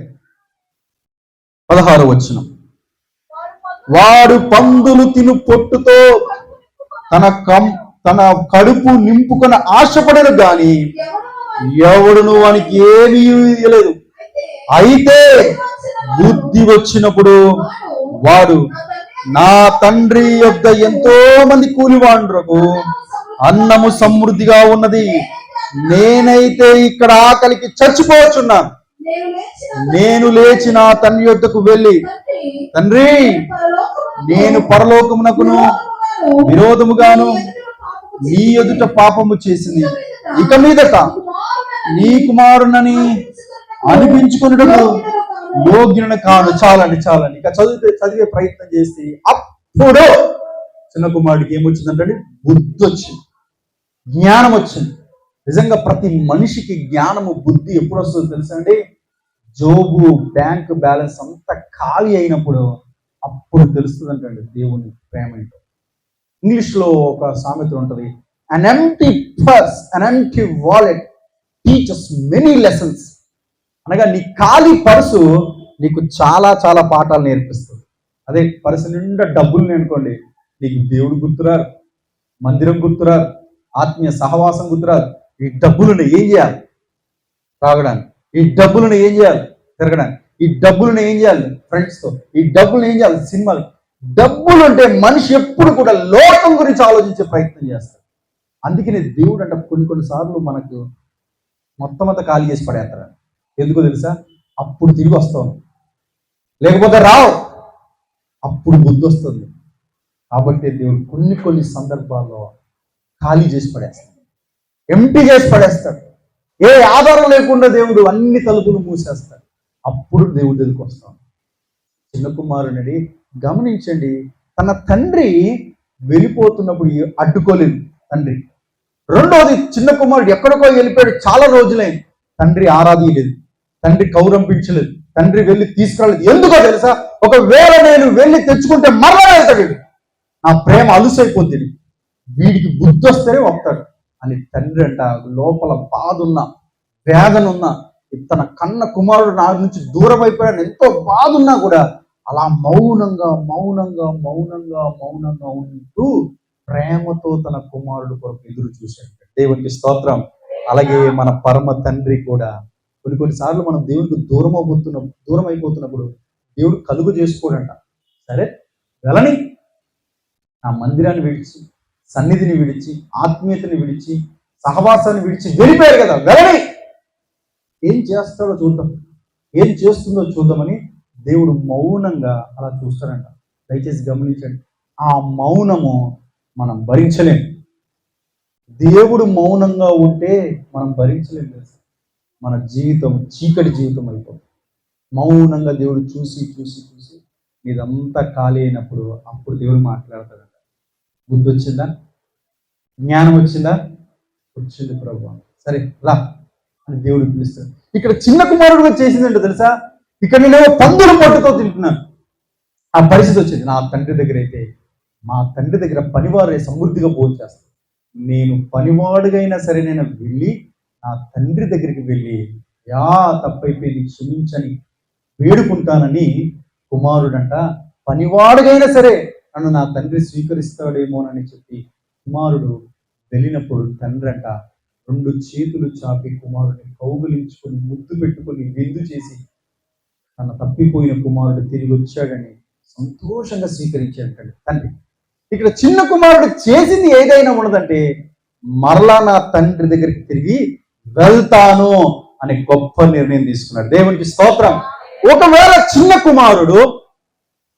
16వ వచనం. వాడు పందులు తిను పొట్టుతో తన కడుపు నింపుకొని ఆశపడరు గాని ఎవడును వానికి ఏమీ ఇయ్యలేదు. అయితే బుద్ధి వచ్చినప్పుడు వాడు నా తండ్రి యొద్ద ఎంతో మంది కూలివాండ్రకు అన్నము సమృద్ధిగా ఉన్నది, నేనైతే ఇక్కడ ఆకలికి చచ్చిపోవచ్చున్నాను. నేను లేచి నా తండ్రి యొద్దకు వెళ్ళి, తండ్రి, నేను పరలోకమునకును విరోధముగాను నీ ఎదుట పాపము చేసింది, ఇక మీదట నీ కుమారునని అనిపించుకున్నటకు యోగ్యుని కాను. చాలండి. ఇక చదివే ప్రయత్నం చేసి అప్పుడు చిన్న కుమారుడికి ఏమొచ్చిందంటే బుద్ధి వచ్చింది, జ్ఞానం వచ్చింది. నిజంగా ప్రతి మనిషికి జ్ఞానము, బుద్ధి ఎప్పుడు వస్తుందో తెలుసా అండి? జోబు బ్యాంక్ బ్యాలెన్స్ అంతా ఖాళీ అయినప్పుడు అప్పుడు తెలుస్తుందంటండి దేవుని ప్రేమ ఏంటో. ఇంగ్లీష్లో ఒక సామెత ఉంటుంది, an empty purse, an empty wallet teaches many lessons. అనగా నీ ఖాళీ పర్సు నీకు చాలా చాలా పాఠాలు నేర్పిస్తుంది. అదే పర్సు నిండా డబ్బులు అనుకోండి, నీకు దేవుడు గుర్తురారు, మందిరం గుర్తురారు, ఆత్మీయ సహవాసం గుర్తురారు. ఈ డబ్బులను ఏం చేయాలి? తాగడానికి. ఈ డబ్బులను ఏం చేయాలి? తిరగడానికి. ఈ డబ్బులను ఏం చేయాలి? ఫ్రెండ్స్తో. ఈ డబ్బులను ఏం చేయాలి? సినిమాలు. డబ్బులు అంటే మనిషి ఎప్పుడు కూడా లోకం గురించి ఆలోచించే ప్రయత్నం చేస్తాడు. అందుకనే దేవుడు అంటే కొన్నిసార్లు మనకు మొత్తం అంతా ఖాళీ చేసి పడేస్తాడు. ఎందుకో తెలుసా? అప్పుడు తిరిగి వస్తాం, లేకపోతే రావు. అప్పుడు బుద్ధి వస్తుంది. కాబట్టి దేవుడు కొన్ని సందర్భాల్లో ఖాళీ చేసి పడేస్తాడు, ఎంటీ చేసి పడేస్తాడు. ఏ ఆధారం లేకుండా దేవుడు అన్ని తలుపులు మూసేస్తాడు. అప్పుడు దేవుడు దగ్గరికి వస్తాం. చిన్న కుమారుని గమనించండి, తన తండ్రి వెళ్ళిపోతున్నప్పుడు అడ్డుకోలేదు తండ్రి. రెండోది, చిన్న కుమారుడు ఎక్కడికో వెళ్ళిపోయాడు, చాలా రోజులైంది. తండ్రి ఆరాధించలేదు, తండ్రి కౌరంపించలేదు, తండ్రి వెళ్ళి తీసుకురాలేదు. ఎందుకో తెలుసా? ఒకవేళ నేను వెళ్ళి తెచ్చుకుంటే మరలా వెళ్తాడు, నా ప్రేమ అలుసైపోతుంది, వీడికి బుద్ధి వస్తేనే వస్తాడు అని తండ్రి అంట లోపల బాధ ఉన్న, వేదన ఉన్న, తన కన్న కుమారుడు నా నుంచి దూరం అయిపోయాడు ఎంతో బాధ ఉన్నా కూడా అలా మౌనంగా ఉంటూ ప్రేమతో తన కుమారుడు కొరకు ఎదురు చూశాడు. దేవునికి స్తోత్రం. అలాగే మన పరమ తండ్రి కూడా కొన్నిసార్లు మనం దేవునికి దూరం అయిపోతున్నప్పుడు దేవుడు కలుగు చేసుకోడంట. సరే వెళ్ళని, నా మందిరాన్ని విడిచి, సన్నిధిని విడిచి, ఆత్మీయతని విడిచి, సహవాసాన్ని విడిచి వెళ్ళిపోయారు కదా, వెళ్ళని, ఏం చేస్తాడో చూద్దాం, ఏం చేస్తుందో చూద్దామని దేవుడు మౌనంగా అలా చూస్తాడంట. దయచేసి గమనించండి, ఆ మౌనము మనం భరించలేం. దేవుడు మౌనంగా ఉంటే మనం భరించలేం. మన జీవితం చీకటి జీవితం అయిపోతుంది. మౌనంగా దేవుడు చూసి ఇదంతా ఖాళీ అయినప్పుడు అప్పుడు దేవుడు మాట్లాడతాడంట. బుద్ధి వచ్చిందా? జ్ఞానం వచ్చిందా? వచ్చింది ప్రభువా, సరే రా అని దేవుడు పిలుస్తాడు. ఇక్కడ చిన్న కుమారుడుగా చేసిందంటే తెలుసా? ఇక్కడ నేనేమో పందుల పొట్టుతో తింటున్నాను. ఆ పరిస్థితి వచ్చింది. నా తండ్రి దగ్గర అయితే, మా తండ్రి దగ్గర పనివారే సమృద్ధిగా భోజనం చేస్తాను. నేను పనివాడుగైనా సరే నేను వెళ్ళి నా తండ్రి దగ్గరికి వెళ్ళి తప్పైపోయింది క్షమించని వేడుకుంటానని కుమారుడంట పనివాడుగైనా సరే నన్ను నా తండ్రి స్వీకరిస్తాడేమోనని చెప్పి కుమారుడు వెళ్ళినప్పుడు తండ్రి అంట 2 చేతులు చాపి కుమారుడిని కౌగిలించుకొని ముద్దు పెట్టుకొని విందు చేసి తన తప్పిపోయిన కుమారుడు తిరిగి వచ్చాడని సంతోషంగా స్వీకరించాడు తండ్రి. ఇక్కడ చిన్న కుమారుడు చేసింది ఏదైనా ఉన్నదంటే మరలా నా తండ్రి దగ్గరికి తిరిగి వెళ్తాను అనే గొప్ప నిర్ణయం తీసుకున్నాడు. దేవునికి స్తోత్రం. ఒకవేళ చిన్న కుమారుడు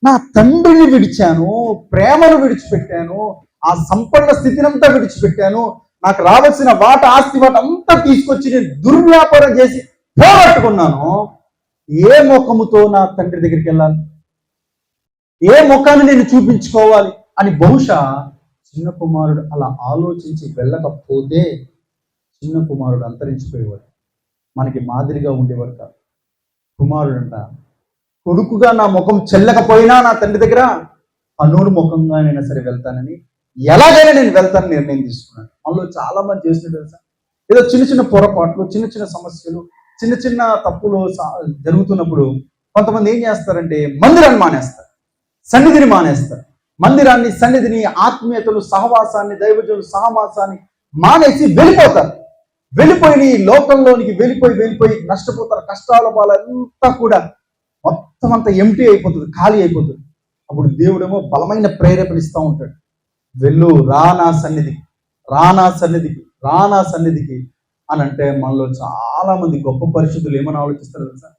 నా తండ్రిని విడిచాను, ప్రేమను విడిచిపెట్టాను, ఆ సంపన్న స్థితినంతా విడిచిపెట్టాను, నాకు రావాల్సిన ఆస్తి వాట అంతా తీసుకొచ్చి నేను దుర్వ్యాపారం చేసి పోగొట్టుకున్నాను, ఏ ముఖముతో నా తండ్రి దగ్గరికి వెళ్ళాలి, ఏ ముఖాన్ని నేను చూపించుకోవాలి అని బహుశా చిన్న కుమారుడు అలా ఆలోచించి వెళ్ళకపోతే చిన్న కుమారుడు అంతరించిపోయేవాడు, మనకి మాదిరిగా ఉండేవాడు కాదు. కుమారుడు అంట కొడుకుగా నా ముఖం చెల్లకపోయినా నా తండ్రి దగ్గర అన్నోడు ముఖంగానైనా సరే వెళ్తానని, ఎలాగైనా నేను వెళ్తానని నిర్ణయం తీసుకున్నాను. మనలో చాలా మంది చేస్తున్నారు తెలుసా, ఏదో చిన్న చిన్న పొరపాట్లు, చిన్న చిన్న సమస్యలు, చిన్న చిన్న తప్పులు జరుగుతున్నప్పుడు కొంతమంది ఏం చేస్తారంటే మందిరాన్ని మానేస్తారు, సన్నిధిని మానేస్తారు. మందిరాన్ని, సన్నిధిని, ఆత్మీయతలు, సహవాసాన్ని, దైవజనులు సహవాసాన్ని మానేసి వెళ్ళిపోతారు. వెళ్ళిపోయి లోకంలోనికి వెళ్ళిపోయి నష్టపోతారు. కష్టాల పాలంతా కూడా మొత్తం అంతా ఎంటీ అయిపోతుంది, ఖాళీ అయిపోతుంది. అప్పుడు దేవుడేమో బలమైన ప్రేరేపణ ఇస్తూ ఉంటాడు. వెళ్ళు, రానా సన్నిధికి, రానా సన్నిధికి, రానా సన్నిధికి అని అంటే మనలో చాలా మంది గొప్ప పరిశుద్ధులు ఏమని ఆలోచిస్తారు తెలుసా,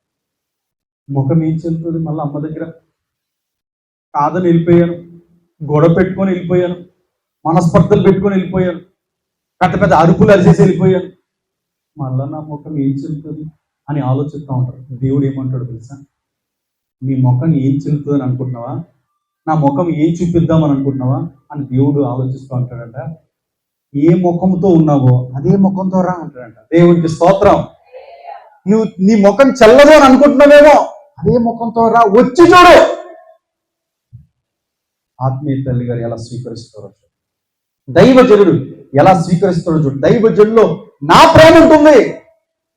ముఖం ఏం చెల్లుతుంది, మళ్ళీ అమ్మ దగ్గర కాదని వెళ్ళిపోయాను, గొడవ పెట్టుకొని వెళ్ళిపోయాను, మనస్పర్ధలు పెట్టుకొని వెళ్ళిపోయాను, పెద్ద పెద్ద అరుపులు అరిచేసి వెళ్ళిపోయాను, మళ్ళా నా ముఖం ఏం చెల్లుతుంది అని ఆలోచిస్తూ ఉంటారు. దేవుడు ఏమంటాడు తెలుసా, నీ ముఖం ఏం చెల్లుతుందని అనుకుంటున్నావా, నా ముఖం ఏం చూపిద్దామని అనుకుంటున్నావా అని దేవుడు ఆలోచిస్తూ ఉంటాడంట. ఏ ముఖంతో ఉన్నావో అదే ముఖంతో రా అంటాడంట. దేవుడికి స్తోత్రం. నువ్వు నీ ముఖం చెల్లదు అని అనుకుంటున్నావేమో, అదే ముఖంతో రా, వచ్చి చూడు. ఆత్మీయ తల్లి గారు ఎలా స్వీకరిస్తారో, దైవజనుడు ఎలా స్వీకరిస్తారో చూడు. దైవజనుల్లో నా ప్రేమ ఉంటుంది,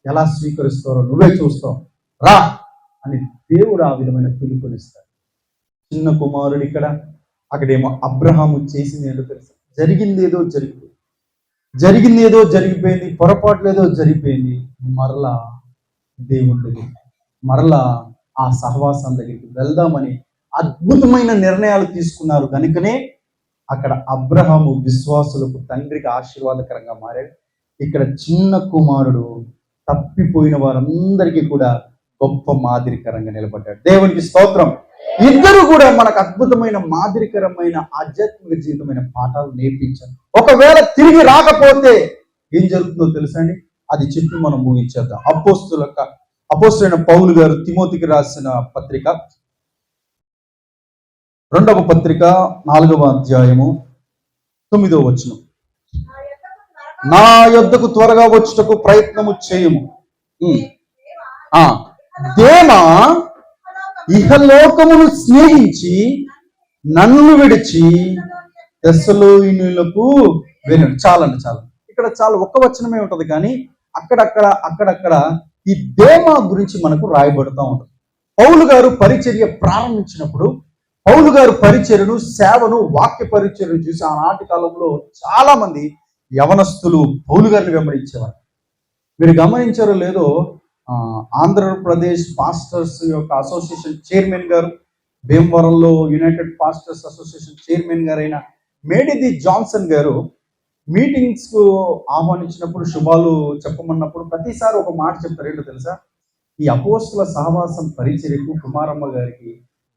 ఎలా స్వీకరిస్తారో నువ్వే చూస్తావు, రా అని దేవుడు ఆ విధమైన పిలుపునిస్తాడు. చిన్న కుమారుడు ఇక్కడ, అక్కడేమో అబ్రహాము చేసింది ఏంటో తెలుసు, జరిగిందేదో జరిగిపోయింది, పొరపాట్లు ఏదో జరిగిపోయింది. మరలా దేవుని దగ్గరికి, మరలా ఆ సహవాసం దగ్గరికి వెళ్దామని అద్భుతమైన నిర్ణయాలు తీసుకున్నారు. కనుకనే అక్కడ అబ్రహాము విశ్వాసులకు తండ్రికి ఆశీర్వాదకరంగా మారాడు. ఇక్కడ చిన్న కుమారుడు తప్పిపోయిన వారందరికీ కూడా గొప్ప మాదిరికరంగా నిలబడ్డాడు. దేవునికి స్తోత్రం. ఇద్దరు కూడా మనకు అద్భుతమైన మాదిరికరమైన ఆధ్యాత్మిక జీవితమైన పాఠాలు నేర్పించారు. ఒకవేళ తిరిగి రాకపోతే ఏం జరుగుతుందో తెలుసా అండి, అది చెప్పి మనం ముగించేద్దాం. అపోస్తలుడైన పౌలు గారు తిమోతికి రాసిన పత్రిక, 2వ పత్రిక 4వ అధ్యాయము 9వ వచనం, నా యొద్దకు త్వరగా వచ్చుటకు ప్రయత్నము చేయము. దేమా ఇహలోకమును స్నేహించి నన్ను విడిచి తెస్సలోనియులకు వెళ్ళాడు. చాలండి, చాలా. ఇక్కడ చాలా ఒక్క వచనమే ఉంటది, కానీ అక్కడక్కడ ఈ దేమా గురించి మనకు రాయబడుతూ ఉంటుంది. పౌలు గారు పరిచర్య ప్రారంభించినప్పుడు, పౌలు గారు పరిచర్యను, సేవను, వాక్య పరిచర్యను చూసి ఆనాటి కాలంలో చాలా మంది యవనస్తులు పౌలు గారిని వెంబడించేవారు. మీరు గమనించారో లేదో, ఆంధ్రప్రదేశ్ పాస్టర్స్ యొక్క అసోసియేషన్ చైర్మన్ గారు, భీమవరంలో యునైటెడ్ పాస్టర్స్ అసోసియేషన్ చైర్మన్ గారైన మేడిది జాన్సన్ గారు మీటింగ్స్ కు ఆహ్వానించినప్పుడు, శుభాలు చెప్పమన్నప్పుడు ప్రతిసారి ఒక మాట చెప్తారు. ఏంటో తెలుసా, ఈ అపోస్తల సహవాసం పరిచర్యకు కుమారమ్మ గారికి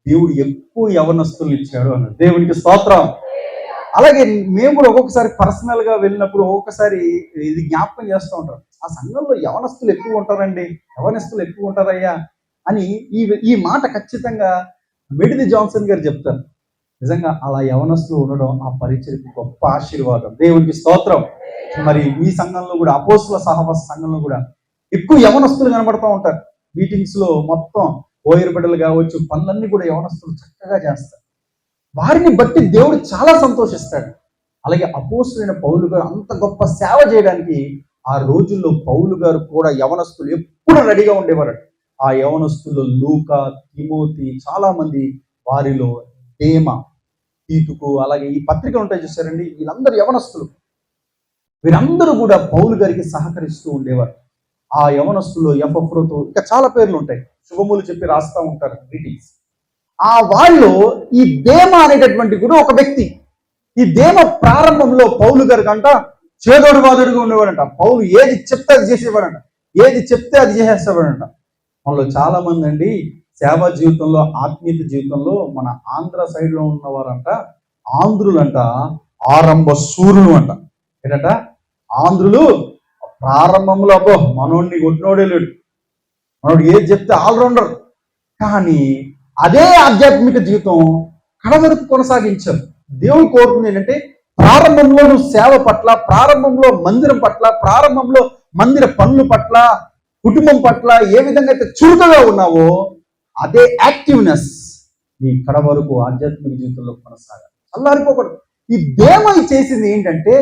దేవుడు ఎక్కువ యవనస్తులు ఇచ్చాడు అన్నారు. దేవునికి స్తోత్రం. అలాగే మేము కూడా ఒక్కొక్కసారి పర్సనల్ గా వెళ్ళినప్పుడు ఒక్కొక్కసారి ఇది జ్ఞాపకం చేస్తూ ఉంటాం, ఆ సంఘంలో యవనస్తులు ఎక్కువ ఉంటారండి, యవనస్తులు ఎక్కువ ఉంటారయ్యా అని ఈ మాట ఖచ్చితంగా మెడిది జాన్సన్ గారు చెప్తారు. నిజంగా అలా యవనస్తులు ఉండడం ఆ పరిచర్యకు గొప్ప ఆశీర్వాదం. దేవునికి స్తోత్రం. మరి మీ సంఘంలో కూడా, అపోస్తల సహవాస సంఘంలో కూడా ఎక్కువ యవనస్తులు కనబడుతూ ఉంటారు. మీటింగ్స్ లో మొత్తం ఓయర్ బిడ్డలు కావచ్చు, పనులన్నీ కూడా యవనస్తులు చక్కగా చేస్తారు. వారిని బట్టి దేవుడు చాలా సంతోషిస్తాడు. అలాగే అపోస్తలుడైన పౌలు గారు అంత గొప్ప సేవ చేయడానికి ఆ రోజుల్లో పౌలు గారు కూడా యవనస్తులు ఎప్పుడు రెడీగా ఉండేవారు. ఆ యవనస్తుల్లో లూకా, తిమోతి, చాలా మంది, వారిలో దేమా తీతుకు, అలాగే ఈ పత్రికలు ఉంటాయి చూసారండి, వీళ్ళందరూ యవనస్తులు. వీరందరూ కూడా పౌలు గారికి సహకరిస్తూ ఉండేవారు. ఆ యవనస్తులు ఎపఫ్రోతో, ఇంకా చాలా పేర్లు ఉంటాయి, శుభములు చెప్పి రాస్తూ ఉంటారు గ్రీటింగ్స్. ఆ వాళ్ళు ఈ దేమ అనేటటువంటి కూడా ఒక వ్యక్తి. ఈ దేమ ప్రారంభంలో పౌలు గారికి అంట చేదోడు వాదుడుగా ఉండేవాడంట. పౌలు ఏది చెప్తే అది చేసేవాడంట, ఏది చెప్తే అది చేసేసేవాడంట. మనలో చాలా మంది అండి సేవా జీవితంలో, ఆత్మీయత జీవితంలో, మన ఆంధ్ర సైడ్లో ఉన్నవారంట, ఆంధ్రులంట ఆరంభ సూర్యులు అంట. ఏంటంట, ఆంధ్రులు ప్రారంభంలో అబ్బో మనోడిని కొట్టినోడే లేడు, మనోడు ఏది చెప్తే ఆల్రౌండర్. కానీ అదే ఆధ్యాత్మిక జీవితం కడవరకు కొనసాగించారు. దేవుడు కోరుతుంది ఏంటంటే, ప్రారంభంలో నువ్వు సేవ పట్ల, ప్రారంభంలో మందిరం పట్ల, ప్రారంభంలో మందిర పనుల పట్ల, కుటుంబం పట్ల ఏ విధంగా అయితే చురుకుగా ఉన్నావో అదే యాక్టివ్నెస్ నీ కడ వరకు ఆధ్యాత్మిక జీవితంలో కొనసాగాలి. చల్లారిపోకూడదు. ఈ దేమై చేసింది ఏంటంటే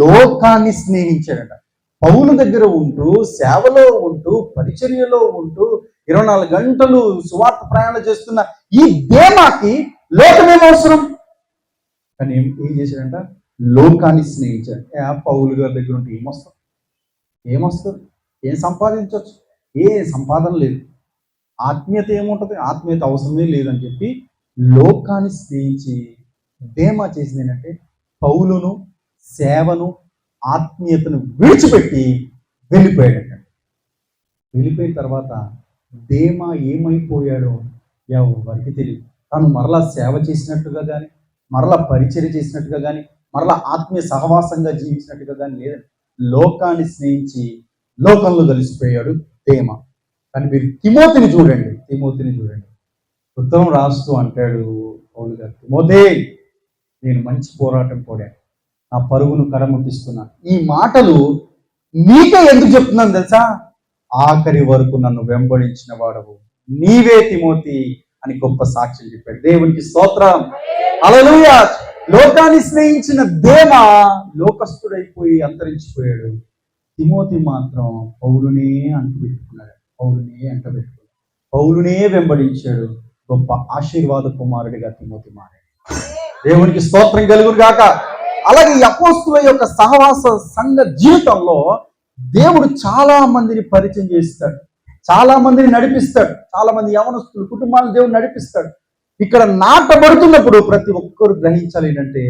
లోకాన్ని స్నేహించాడట. పౌలు దగ్గర ఉంటూ, సేవలో ఉంటూ, పరిచర్యలో ఉంటూ, 24 గంటలు సువార్త ప్రయాణం చేస్తున్న ఈ దేమాకి లోకమేం అవసరం? కానీ ఏం చేశాడంట, లోకాన్ని స్నేహించాడు. పౌలు గారి దగ్గర ఉంటే ఏమొస్తుంది, ఏం సంపాదించవచ్చు? ఏ సంపాదన లేదు. ఆత్మీయత ఏముంటుంది? ఆత్మీయత అవసరమే లేదని చెప్పి లోకాన్ని స్నేహించి దేమా చేసింది ఏంటంటే పౌలును, సేవను, ఆత్మీయతను విడిచిపెట్టి వెళ్ళిపోయాడట. వెళ్ళిపోయిన తర్వాత దేమా ఏమైపోయాడో ఎవరికి తెలియదు. తను మరలా సేవ చేసినట్టుగా కానీ, మరలా పరిచర్య చేసినట్టుగా కానీ, మరలా ఆత్మీయ సహవాసంగా జీవించినట్టుగా కానీ లేదండి. లోకాన్ని స్నేహించి లోకంలో కలిసిపోయాడు దేమా. కానీ మీరు తిమోతిని చూడండి. ఉత్తరం రాస్తూ అంటాడు పౌలు గారు, తిమోతే నేను మంచి పోరాటం పోడాను, నా పరుగును కడముట్టిస్తున్నా. ఈ మాటలు నీకే ఎందుకు చెప్తున్నాను తెలుసా? ఆఖరి వరకు నన్ను వెంబడించిన వాడవు నీవే తిమోతి అని గొప్ప సాక్ష్యం చెప్పాడు. దేవునికి స్తోత్రం, హల్లెలూయా. లోకాన్ని స్నేహించిన దేమ లోకస్తుడైపోయి అంతరించిపోయాడు. తిమోతి మాత్రం పౌలునే అంటబెట్టుకున్నాడు, పౌలునే వెంబడించాడు. గొప్ప ఆశీర్వాద కుమారుడిగా తిమోతి మారాడు. దేవునికి స్తోత్రం కలుగును గాక. అలాగే ఈ అపోస్తుల యొక్క సహవాస సంఘ జీవితంలో దేవుడు చాలా మందిని పరిచయం చేస్తాడు, చాలా మందిని నడిపిస్తాడు, చాలా మంది యవనస్తులు కుటుంబాలను దేవుడు నడిపిస్తాడు. ఇక్కడ నాటబడుతున్నప్పుడు ప్రతి ఒక్కరు గ్రహించాలి ఏంటంటే,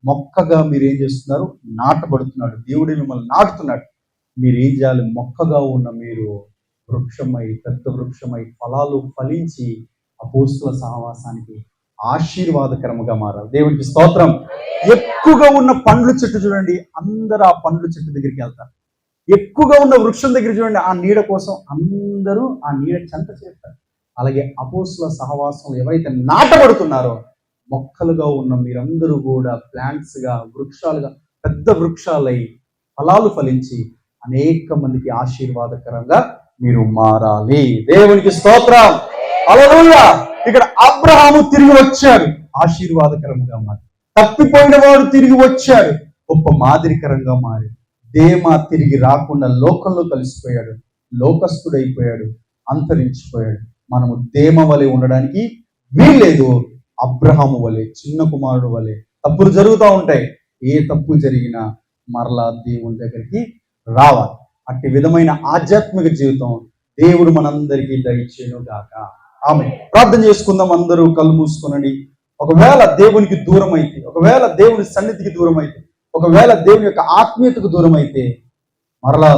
మొక్కగా మీరు ఏం చేస్తున్నారు? నాటబడుతున్నాడు. దేవుడే మిమ్మల్ని నాటుతున్నాడు. మీరు ఏం చేయాలి? మొక్కగా ఉన్న మీరు వృక్షమై, పెద్ద వృక్షమై, ఫలాలు ఫలించి అపోస్తుల సహవాసానికి ఆశీర్వాదకరముగా మారాలి. దేవుడికి స్తోత్రం. ఎక్కువగా ఉన్న పండ్ల చెట్టు చూడండి, అందరూ ఆ పండ్ల చెట్టు దగ్గరికి వెళ్తారు. ఎక్కువగా ఉన్న వృక్షం దగ్గర చూడండి, ఆ నీడ కోసం అందరూ ఆ నీడ చెంత చేస్తారు. అలాగే అపోస్తుల సహవాసంలో ఎవరైతే నాటబడుతున్నారో మొక్కలుగా ఉన్న మీరందరూ కూడా ప్లాంట్స్గా, వృక్షాలుగా, పెద్ద వృక్షాలై ఫలాలు ఫలించి అనేక మందికి ఆశీర్వాదకరంగా మీరు మారాలి. దేవునికి స్తోత్రం, హల్లెలూయా. ఇక్కడ అబ్రహాము తిరిగి వచ్చాడు, ఆశీర్వాదకరంగా మారి. తప్పిపోయిన వాడు తిరిగి వచ్చాడు, గొప్ప మాదిరికరంగా మారి. దేమా తిరిగి రాకుండా లోకంలో కలిసిపోయాడు, లోకస్తుడైపోయాడు, అంతరించిపోయాడు. మనము దేమ వలె ఉండడానికి వీల్లేదు. అబ్రహాము వలె, చిన్న కుమారుడు వలె తప్పులు జరుగుతూ ఉంటాయి. ఏ తప్పు జరిగినా మరలా దేవుని దగ్గరికి రావాలి. అట్టి విధమైన ఆధ్యాత్మిక జీవితం దేవుడు మనందరికీ దయచేయును గాక. ఆమేన్. ప్రార్థన చేసుకుందాం. అందరూ కళ్ళు మూసుకొనండి. ఒకవేళ దేవునికి దూరం అయితే, ఒకవేళ దేవుని సన్నిధికి దూరం అయితే, ఒకవేళ దేవుని యొక్క ఆత్మీయతకు దూరం అయితే మరలా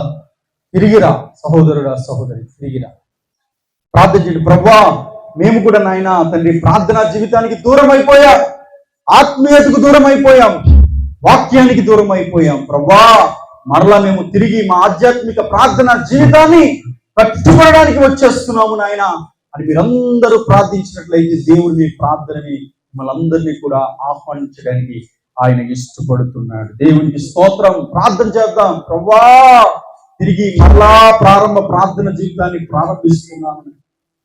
తిరిగిరా సహోదరుడా, సహోదరి, తిరిగిరా. ప్రార్థన చేయండి. ప్రభువా, మేము కూడా నాయన తండ్రి ప్రార్థనా జీవితానికి దూరం అయిపోయాం, ఆత్మీయతకు దూరం అయిపోయాం, వాక్యానికి దూరం అయిపోయాం. ప్రభువా, మరలా మేము తిరిగి మా ఆధ్యాత్మిక ప్రార్థనా జీవితాన్ని కట్టుకోవడానికి వచ్చేస్తున్నాము నాయన అని మీరందరూ ప్రార్థించినట్లయితే దేవుడు మీ ప్రార్థనని మిమ్మల్ని అందరినీ కూడా ఆహ్వానించడానికి ఆయన ఇష్టపడుతున్నాడు. దేవునికి స్తోత్రం. ప్రార్థన చేద్దాం. ప్రభువా, తిరిగి మరలా ప్రారంభ ప్రార్థన జీవితాన్ని ప్రారంభిస్తున్నాము.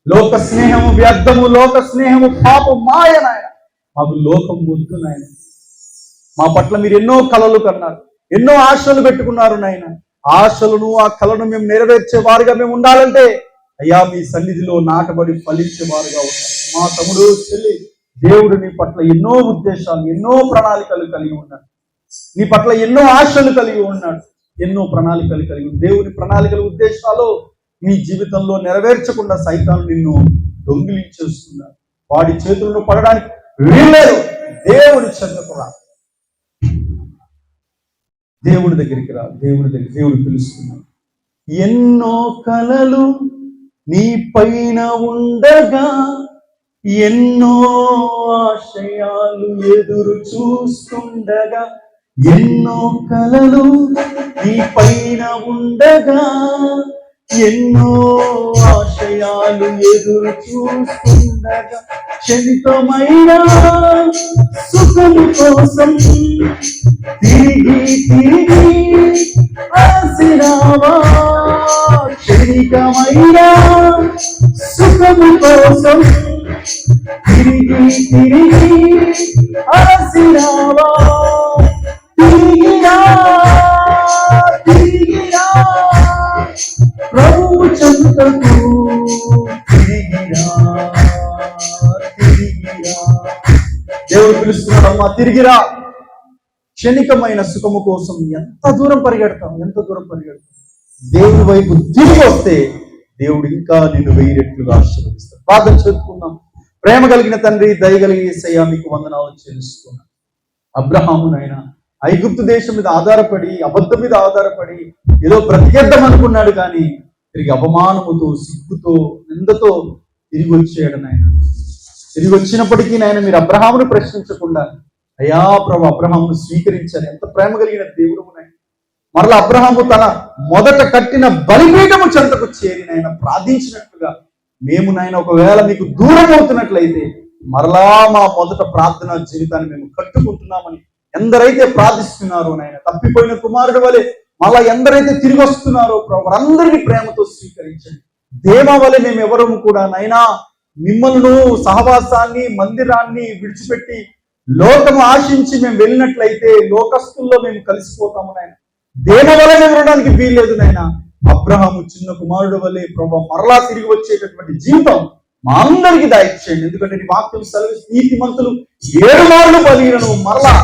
లోక స్నేహము వ్యర్థము, లోక స్నేహము పాపం, మాయ నాయన. మాకు లోకం వద్దు నాయన. మా పట్ల మీరు ఎన్నో కలలు కన్నారు, ఎన్నో ఆశలు పెట్టుకున్నారు నాయన. ఆశలను, ఆ కలను మేము నెరవేర్చే వారుగా మేము ఉండాలంటే అయ్యా మీ సన్నిధిలో నాటబడి ఫలించే వారుగా ఉంటారు. మా తమ్ముడు, చెల్లి దేవుడు నీ పట్ల ఎన్నో ఉద్దేశాలు, ఎన్నో ప్రణాళికలు కలిగి ఉన్నాడు. నీ పట్ల ఎన్నో ఆశలు కలిగి ఉన్నాడు, ఎన్నో ప్రణాళికలు కలిగి ఉన్నాడు. దేవుని ప్రణాళికల ఉద్దేశాలు నీ జీవితంలో నెరవేర్చకుండా సైతాను నిన్ను దొంగిలించేస్తున్నాడు. వాడి చేతులను పడడానికి వీల్లేదు. దేవుడి చెంతకు రా, దేవుడి దగ్గరికి రా, దేవుడు పిలుస్తున్నాడు. ఎన్నో కలలు నీ పైన ఉండగా, ఎన్నో ఆశయాలు ఎదురు చూస్తుండగా, ఎన్నో కలలు నీ పైన ఉండగా, ఎన్నో ఆశయాలు ఎదురు చూస్తుండగా, క్షణికమైన సుఖం కోసం తిరిగి ఆసిరావా. క్షణికమైన సుఖము కోసం తిరిగి ఆసిరావా. తిరిగిరా ప్రభువు చెంతకు తిరిగిరా. దేవుడు పిలుస్తున్నాడమ్మా, తిరిగిరా. క్షణికమైన సుఖము కోసం ఎంత దూరం పరిగెడతాం. దేవుడి వైపు తిరిగి వస్తే దేవుడు ఇంకా నిన్ను 1000 రెట్లుగా ఆశీర్వదిస్తాడు. ప్రార్థన చేసుకుందాం. ప్రేమ కలిగిన తండ్రి, దయగలిగి యేసయ్యా, మీకు వందనాలు చెల్లిస్తున్నాను. అబ్రహామునైనా ఐగుప్తు దేశం మీద ఆధారపడి, అబద్ధం మీద ఆధారపడి ఏదో బ్రతికేద్దాం అనుకున్నాడు, కానీ తిరిగి అవమానముతో, సిగ్గుతో, నిందతో తిరిగి వచ్చాడు నాయన. తిరిగి వచ్చినప్పటికీ నాయన మీరు అబ్రహామును ప్రశ్నించకుండా, అయ్యా ప్రభు అబ్రహామును స్వీకరించారు. ఎంత ప్రేమ కలిగిన దేవుడు నాయన. మరలా అబ్రహాము తన మొదట కట్టిన బలిపీఠము చెంతకు చేరి నాయన ప్రార్థించినట్లుగా మేము నాయన ఒకవేళ మీకు దూరం అవుతున్నట్లయితే మరలా మా మొదట ప్రార్థన జీవితాన్ని మేము కట్టుకుంటున్నామని ఎందరైతే ప్రార్థిస్తున్నారో నాయన, తప్పిపోయిన కుమారుడు వలె మళ్ళా ఎందరైతే తిరిగి వస్తున్నారో ప్రభు వారందరినీ ప్రేమతో స్వీకరించండి. దేవ వలె మేము ఎవరము కూడా నైనా మిమ్మల్ని, సహవాసాన్ని, మందిరాన్ని విడిచిపెట్టి లోకము ఆశించి మేము వెళ్ళినట్లయితే లోకస్తుల్లో మేము కలిసిపోతాము నాయన. దేవ వలె మేము ఉండడానికి వీల్లేదు నాయన. అబ్రహాము చిన్న కుమారుడు వలె ప్రభు మరలా తిరిగి వచ్చేటటువంటి జీవితం మా అందరికీ దయచేయండి. ఎందుకంటే నీ వాక్యం సెలవు, నీతిమంతులు 7 మార్లు బలిగినను మరలా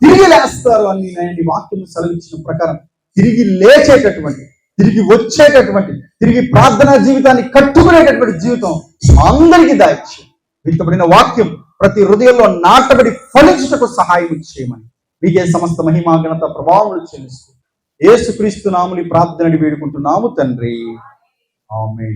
తిరిగి లేస్తారు అని నీ వాక్యం సెలవిచ్చిన ప్రకారం తిరిగి లేచేటటువంటి, తిరిగి వచ్చేటటువంటి, తిరిగి ప్రార్థనా జీవితాన్ని కట్టుకునేటటువంటి జీవితం అందరికీ దాయిచ్చు. విత్తబడిన వాక్యం ప్రతి హృదయంలో నాటబడి ఫలించుటకు సహాయం చేయమని మీకే సమస్త మహిమా ఘనత ప్రభావములు చెల్లిస్తూ యేసుక్రీస్తు నామమున ప్రార్థనని వేడుకుంటున్నాము తండ్రి. ఆమేన్.